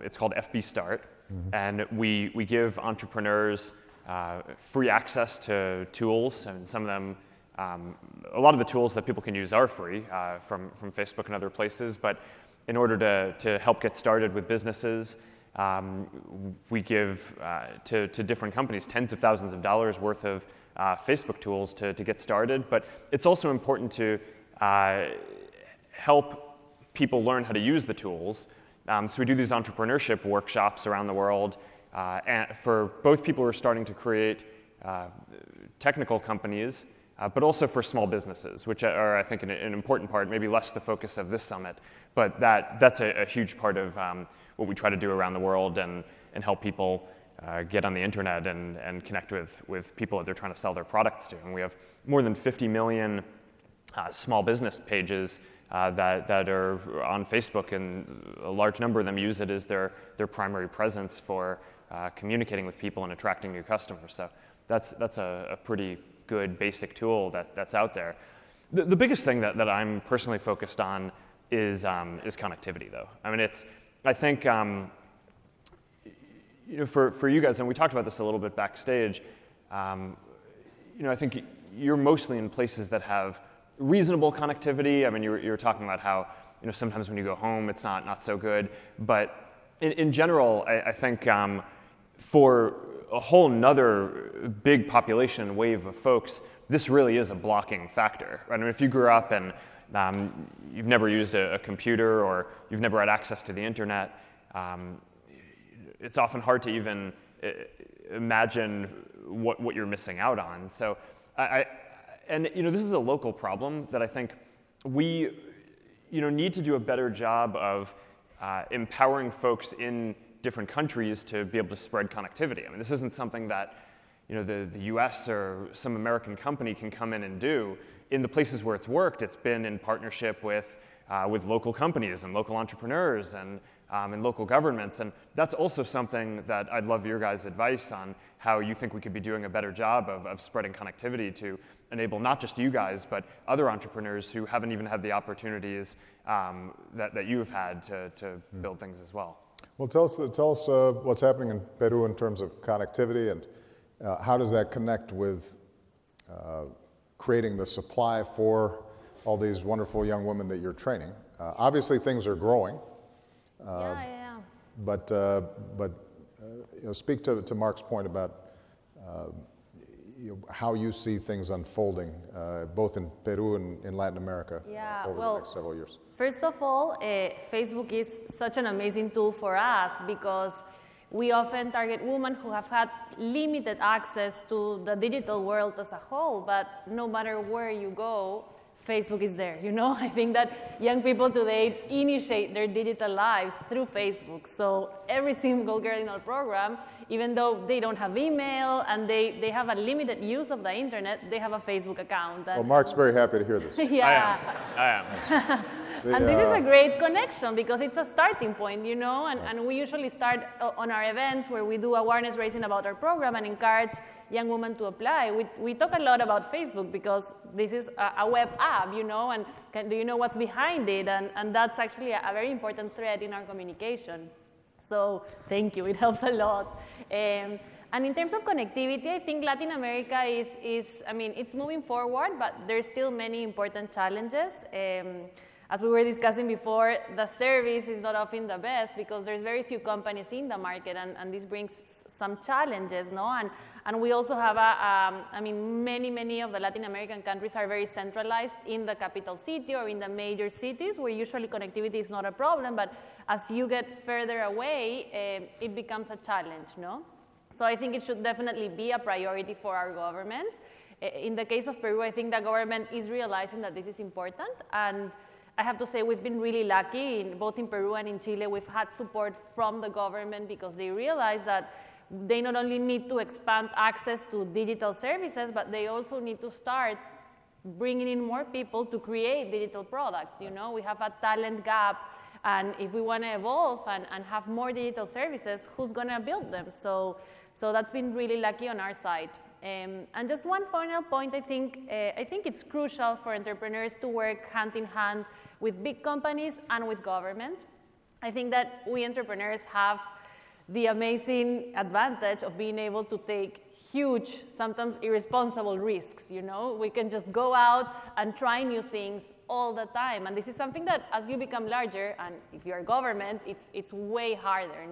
it's called FB Start, and we give entrepreneurs free access to tools, and some of them, a lot of the tools that people can use are free from Facebook and other places. But in order to help get started with businesses, we give to different companies tens of thousands of dollars worth of Facebook tools to get started. But it's also important to help people learn how to use the tools. So we do these entrepreneurship workshops around the world and for both people who are starting to create technical companies, but also for small businesses, which are, I think, an important part, maybe less the focus of this summit. But that's a huge part of what we try to do around the world and help people get on the internet and connect with people that they're trying to sell their products to. And we have more than 50 million small business pages that are on Facebook, and a large number of them use it as their primary presence for communicating with people and attracting new customers. So that's a pretty good basic tool that's out there. The biggest thing that I'm personally focused on is connectivity, though. I mean, I think for you guys, and we talked about this a little bit backstage. I think you're mostly in places that have reasonable connectivity. I mean, you were talking about how sometimes when you go home, it's not so good. But in general, I think for a whole nother big population wave of folks, this really is a blocking factor. I mean, if you grew up and you've never used a computer or you've never had access to the internet, it's often hard to even imagine what you're missing out on. So And this is a local problem that I think we need to do a better job of empowering folks in different countries to be able to spread connectivity. I mean, this isn't something that the US or some American company can come in and do. In the places where it's worked, it's been in partnership with local companies and local entrepreneurs and local governments. And that's also something that I'd love your guys' advice on, how you think we could be doing a better job of spreading connectivity to enable not just you guys, but other entrepreneurs who haven't even had the opportunities that you've had to build things as well. Well, tell us what's happening in Peru in terms of connectivity, and how does that connect with creating the supply for all these wonderful young women that you're training? Obviously, things are growing. But speak to Mark's point about how you see things unfolding, both in Peru and in Latin America over the next several years. First of all, Facebook is such an amazing tool for us because we often target women who have had limited access to the digital world as a whole, but no matter where you go, Facebook is there, I think that young people today initiate their digital lives through Facebook. So every single girl in our program, even though they don't have email and they have a limited use of the internet, they have a Facebook account. Well, Mark's very happy to hear this. Yeah. I am. And this is a great connection because it's a starting point, and we usually start on our events where we do awareness raising about our program and encourage young women to apply. We talk a lot about Facebook because this is a web app, and do you know what's behind it? And that's actually a very important thread in our communication. So thank you, it helps a lot. And in terms of connectivity, I think Latin America it's moving forward, but there's still many important challenges. As we were discussing before, the service is not often the best because there's very few companies in the market, and this brings some challenges, no? And we also have many of the Latin American countries are very centralized in the capital city or in the major cities where usually connectivity is not a problem, but as you get further away, it becomes a challenge, no? So I think it should definitely be a priority for our governments. In the case of Peru, I think the government is realizing that this is important, and I have to say we've been really lucky, both in Peru and in Chile. We've had support from the government because they realize that they not only need to expand access to digital services, but they also need to start bringing in more people to create digital products. We have a talent gap, and if we want to evolve and have more digital services, who's going to build them? So that's been really lucky on our side. And just one final point, I think it's crucial for entrepreneurs to work hand in hand with big companies and with government. I think that we entrepreneurs have the amazing advantage of being able to take huge, sometimes irresponsible risks, We can just go out and try new things all the time. And this is something that as you become larger, and if you're a government, it's way harder,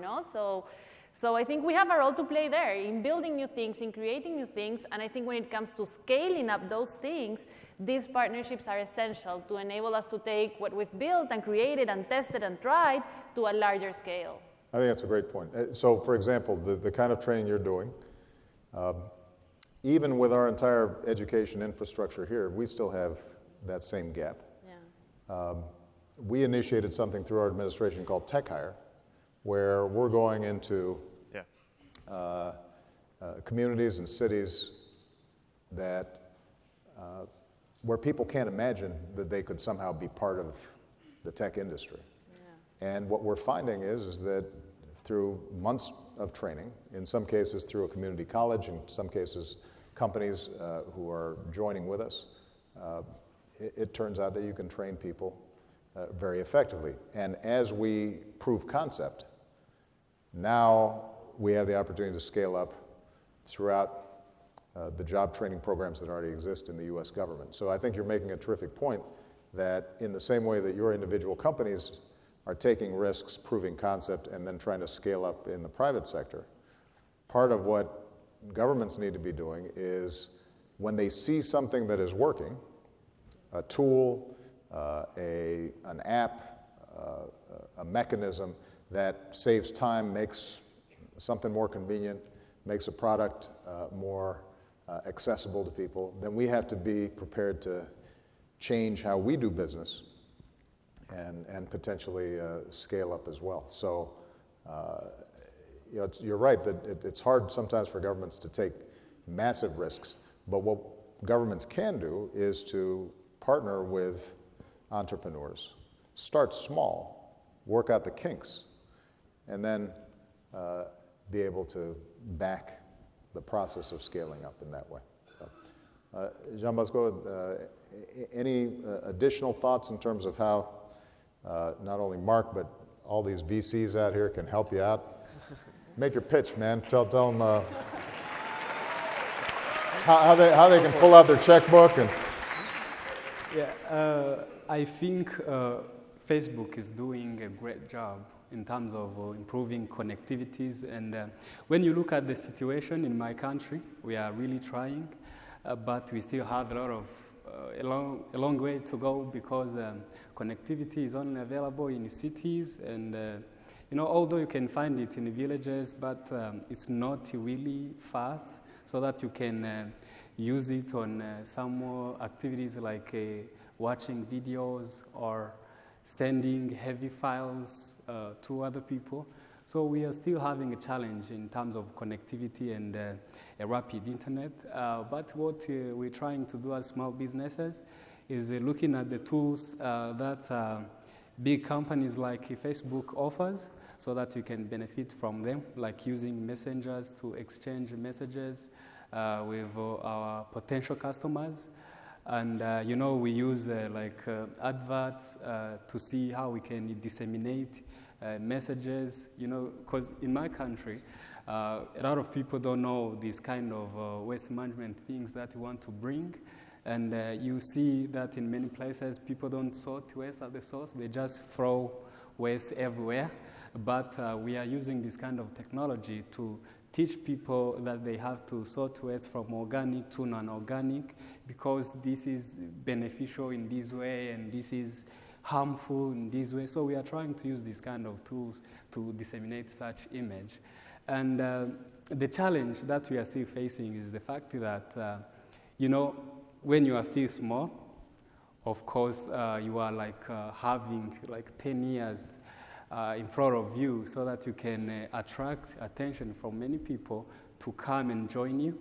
So I think we have a role to play there in building new things, in creating new things, and I think when it comes to scaling up those things, these partnerships are essential to enable us to take what we've built and created and tested and tried to a larger scale. I think that's a great point. So, for example, the kind of training you're doing, even with our entire education infrastructure here, we still have that same gap. Yeah. We initiated something through our administration called Tech Hire, where we're going into communities and cities that where people can't imagine that they could somehow be part of the tech industry. Yeah. And what we're finding is that through months of training, in some cases through a community college, in some cases companies who are joining with us, it turns out that you can train people very effectively. And as we prove concept, now we have the opportunity to scale up throughout the job training programs that already exist in the US government. So I think you're making a terrific point that in the same way that your individual companies are taking risks, proving concept, and then trying to scale up in the private sector, part of what governments need to be doing is when they see something that is working, a tool, an app, a mechanism that saves time, makes something more convenient, makes a product more accessible to people, then we have to be prepared to change how we do business and potentially scale up as well. So you're right that it's hard sometimes for governments to take massive risks, but what governments can do is to partner with entrepreneurs, start small, work out the kinks, and then be able to back the process of scaling up in that way. So, Jean Bosco, any additional thoughts in terms of how not only Mark, but all these VCs out here can help you out? Make your pitch, man. Tell them how they can pull out their checkbook. And Yeah, I think Facebook is doing a great job in terms of improving connectivities. And when you look at the situation in my country, we are really trying, but we still have a lot of a long way to go because connectivity is only available in cities, and although you can find it in the villages, but it's not really fast, so that you can use it on some more activities like watching videos or sending heavy files to other people. So we are still having a challenge in terms of connectivity and a rapid internet. But what we're trying to do as small businesses is looking at the tools that big companies like Facebook offers, so that you can benefit from them, like using messengers to exchange messages with our potential customers. And we use adverts to see how we can disseminate messages, because in my country, a lot of people don't know these kind of waste management things that we want to bring. And you see that in many places, people don't sort waste at the source. They just throw waste everywhere. But we are using this kind of technology to teach people that they have to sort waste from organic to non-organic, because this is beneficial in this way and this is harmful in this way. So we are trying to use these kind of tools to disseminate such image. And the challenge that we are still facing is the fact that, when you are still small, of course, you are having 10 years in front of you, so that you can attract attention from many people to come and join you.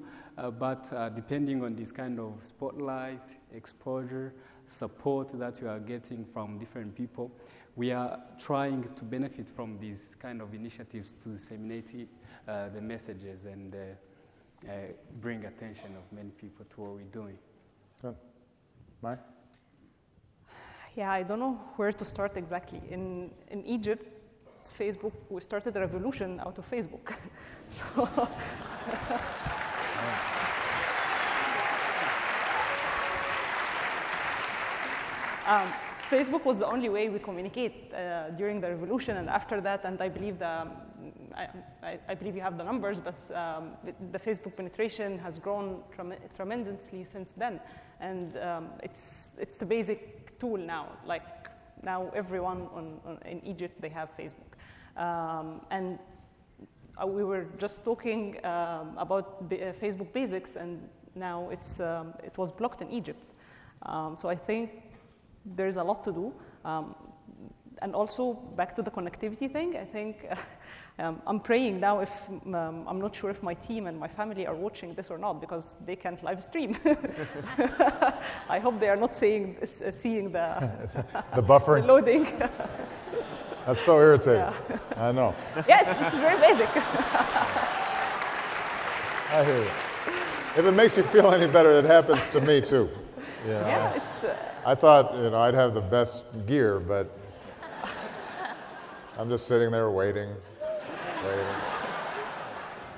But depending on this kind of spotlight, exposure, support that you are getting from different people, we are trying to benefit from these kind of initiatives to disseminate the messages and bring attention of many people to what we're doing. Good. Mike? Yeah, I don't know where to start exactly. In Egypt, Facebook, we started a revolution out of Facebook. So Facebook was the only way we communicate during the revolution, and after that, and I believe I believe you have the numbers, but the Facebook penetration has grown tremendously since then, and it's a basic tool now. Like now, everyone in Egypt, they have Facebook, and we were just talking about Facebook Basics, and now it was blocked in Egypt. So I think there's a lot to do. And also, back to the connectivity thing, I think I'm praying now if, I'm not sure if my team and my family are watching this or not, because they can't live stream. I hope they are not seeing the buffering? the loading. That's so irritating. Yeah. I know. Yeah, it's very basic. I hear you. If it makes you feel any better, it happens to me too. Yeah, it's... I thought, I'd have the best gear, but I'm just sitting there waiting.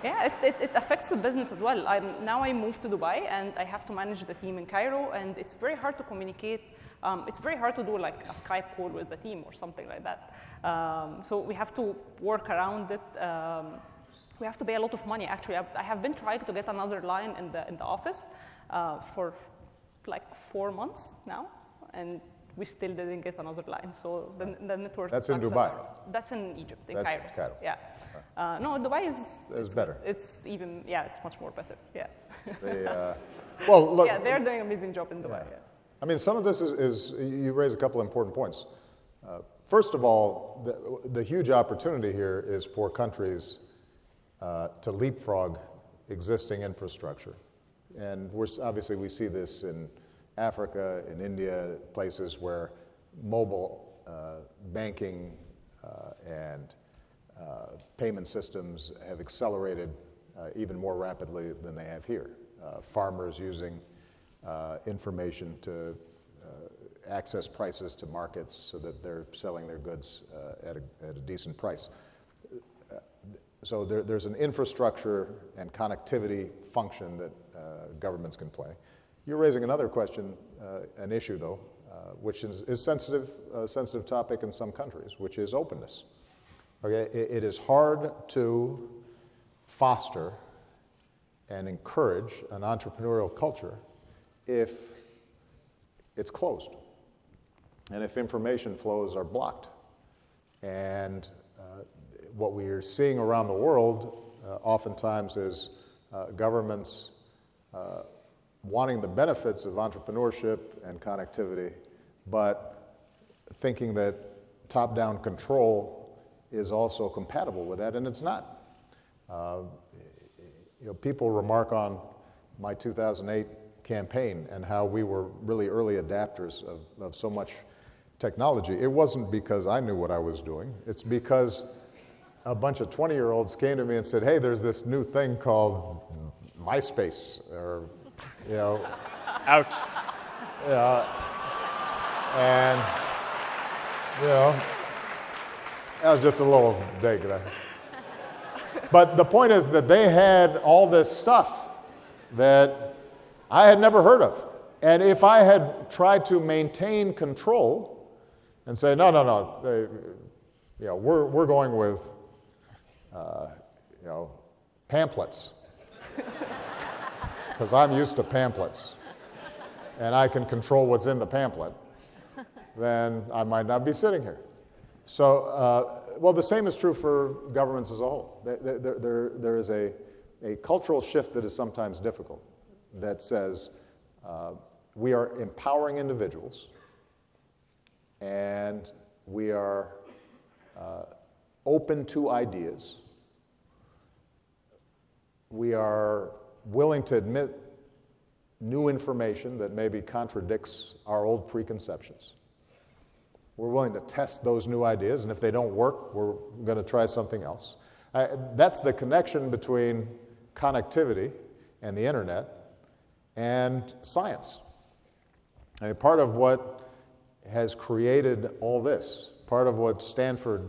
Yeah, it affects the business as well. Now I moved to Dubai, and I have to manage the team in Cairo, and it's very hard to communicate. It's very hard to do like a Skype call with the team or something like that. So we have to work around it. We have to pay a lot of money, actually. I have been trying to get another line in the office for like 4 months now, and we still didn't get another line. So the network. That's in Dubai. That's in Egypt, in That's Cairo. Cairo. Yeah. No, Dubai is better. It's even, yeah, it's much more better. Yeah. Well, look. Yeah, they're doing an amazing job in Dubai. Yeah. I mean, some of this is you raise a couple important points. First of all, the huge opportunity here is for countries to leapfrog existing infrastructure. And obviously we see this in Africa, in India, places where mobile banking and payment systems have accelerated even more rapidly than they have here. Farmers using information to access prices to markets so that they're selling their goods at a decent price. So there's an infrastructure and connectivity function that governments can play. You're raising another question, an issue though, which is a sensitive topic in some countries, which is openness. Okay, it is hard to foster and encourage an entrepreneurial culture if it's closed and if information flows are blocked. And what we are seeing around the world oftentimes is governments wanting the benefits of entrepreneurship and connectivity, but thinking that top-down control is also compatible with that, and it's not. People remark on my 2008 campaign and how we were really early adapters of so much technology. It wasn't because I knew what I was doing. It's because a bunch of 20-year-olds came to me and said, hey, there's this new thing called MySpace, or, Ouch. Yeah. And, that was just a little dig there. But the point is that they had all this stuff that I had never heard of. And if I had tried to maintain control and say, no, we're going with, pamphlets, because I'm used to pamphlets, and I can control what's in the pamphlet, then I might not be sitting here. So, well, the same is true for governments as a whole. There is a cultural shift that is sometimes difficult that says we are empowering individuals and we are open to ideas. We are willing to admit new information that maybe contradicts our old preconceptions. We're willing to test those new ideas, and if they don't work, we're going to try something else. That's the connection between connectivity and the internet and science. I mean, part of what has created all this, part of what Stanford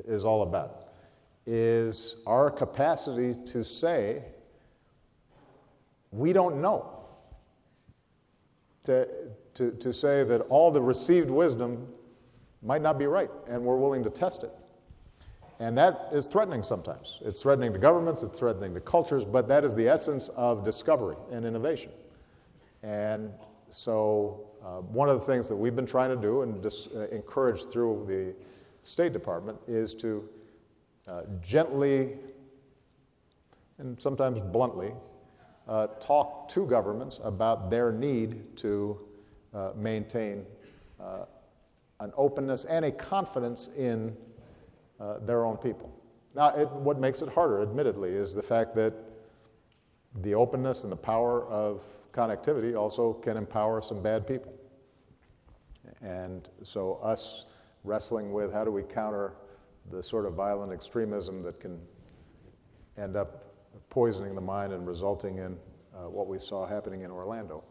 is all about, is our capacity to say, we don't know. To say that all the received wisdom might not be right, and we're willing to test it. And that is threatening sometimes. It's threatening to governments, it's threatening to cultures, but that is the essence of discovery and innovation. And so one of the things that we've been trying to do and encourage through the State Department is to gently and sometimes bluntly talk to governments about their need to maintain an openness and a confidence in their own people. Now, what makes it harder, admittedly, is the fact that the openness and the power of connectivity also can empower some bad people. And so us wrestling with how do we counter the sort of violent extremism that can end up poisoning the mind and resulting in what we saw happening in Orlando.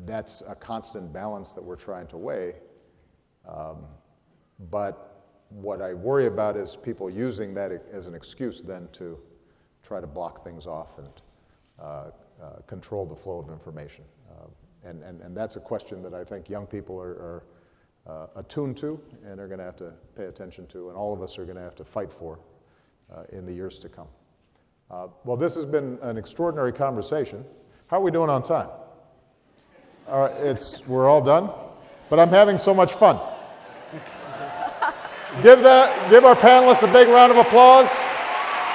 That's a constant balance that we're trying to weigh. But what I worry about is people using that as an excuse then to try to block things off and control the flow of information. And that's a question that I think young people are attuned to and are going to have to pay attention to, and all of us are going to have to fight for in the years to come. Well, this has been an extraordinary conversation. How are we doing on time? All right, we're all done? but I'm having so much fun. Give our panelists a big round of applause.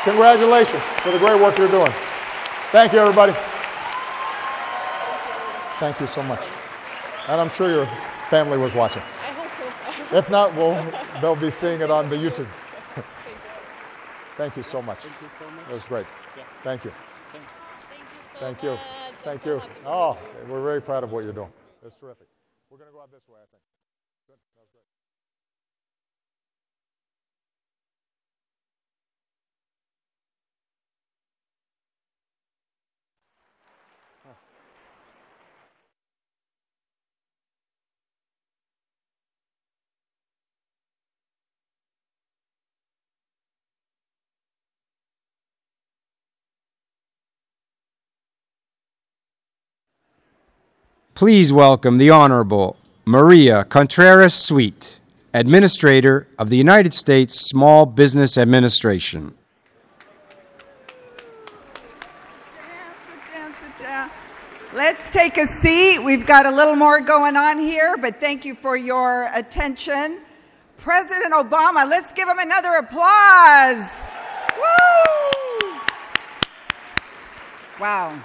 Congratulations for the great work you're doing. Thank you, everybody. Thank you so much. And I'm sure your family was watching. I hope so. If not, they'll be seeing it on the YouTube. Thank you so much. Thank you so much. That was great. Yeah. Thank you. Thank you. Thank you. Oh, we're very proud of what you're doing. That's terrific. We're going to go out this way, I think. Good. That was great. Please welcome the Honorable Maria Contreras-Sweet, Administrator of the United States Small Business Administration. Sit down. Let's take a seat. We've got a little more going on here, but thank you for your attention. President Obama, let's give him another applause. Woo! Wow.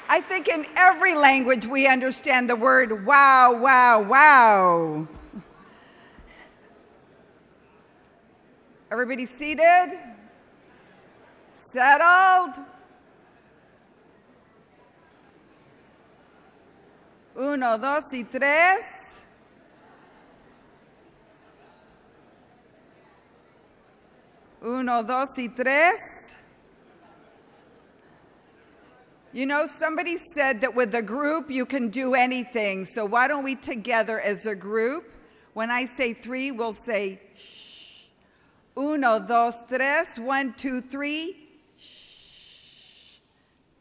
I think in every language we understand the word wow, wow, wow. Everybody seated? Settled? Uno, dos y tres. Uno, dos y tres. You know, somebody said that with a group you can do anything, so why don't we together as a group, when I say three, we'll say shh. Uno, dos, tres, 1, 2, 3. Shh.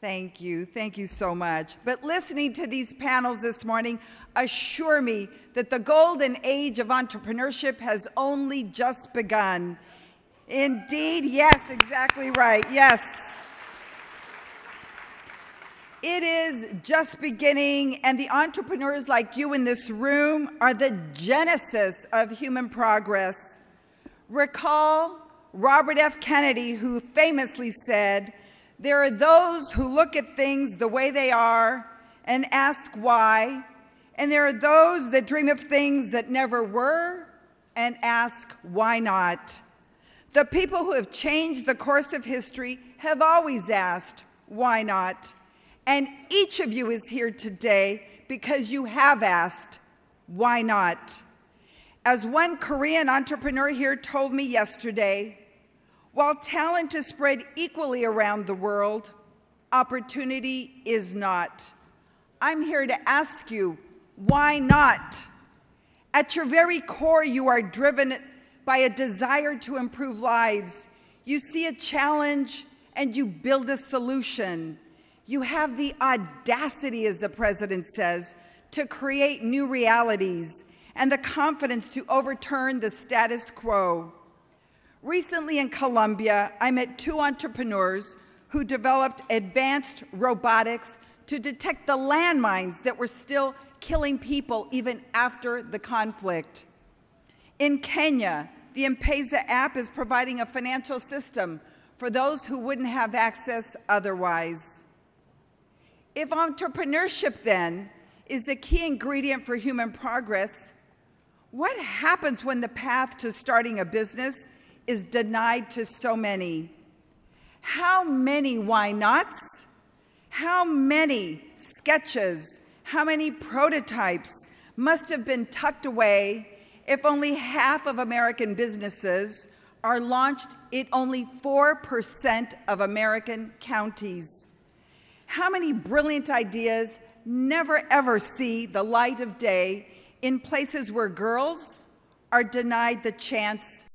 Thank you so much. But listening to these panels this morning assure me that the golden age of entrepreneurship has only just begun. Indeed, yes, exactly right, yes. It is just beginning, and the entrepreneurs like you in this room are the genesis of human progress. Recall Robert F. Kennedy, who famously said, "There are those who look at things the way they are and ask why, and there are those that dream of things that never were and ask why not." The people who have changed the course of history have always asked, why not? And each of you is here today because you have asked, why not? As one Korean entrepreneur here told me yesterday, while talent is spread equally around the world, opportunity is not. I'm here to ask you, why not? At your very core, you are driven by a desire to improve lives. You see a challenge and you build a solution. You have the audacity, as the president says, to create new realities and the confidence to overturn the status quo. Recently in Colombia, I met 2 entrepreneurs who developed advanced robotics to detect the landmines that were still killing people even after the conflict. In Kenya, the M-Pesa app is providing a financial system for those who wouldn't have access otherwise. If entrepreneurship, then, is a key ingredient for human progress, what happens when the path to starting a business is denied to so many? How many why nots? How many sketches, how many prototypes must have been tucked away if only half of American businesses are launched in only 4% of American counties? How many brilliant ideas never ever see the light of day in places where girls are denied the chance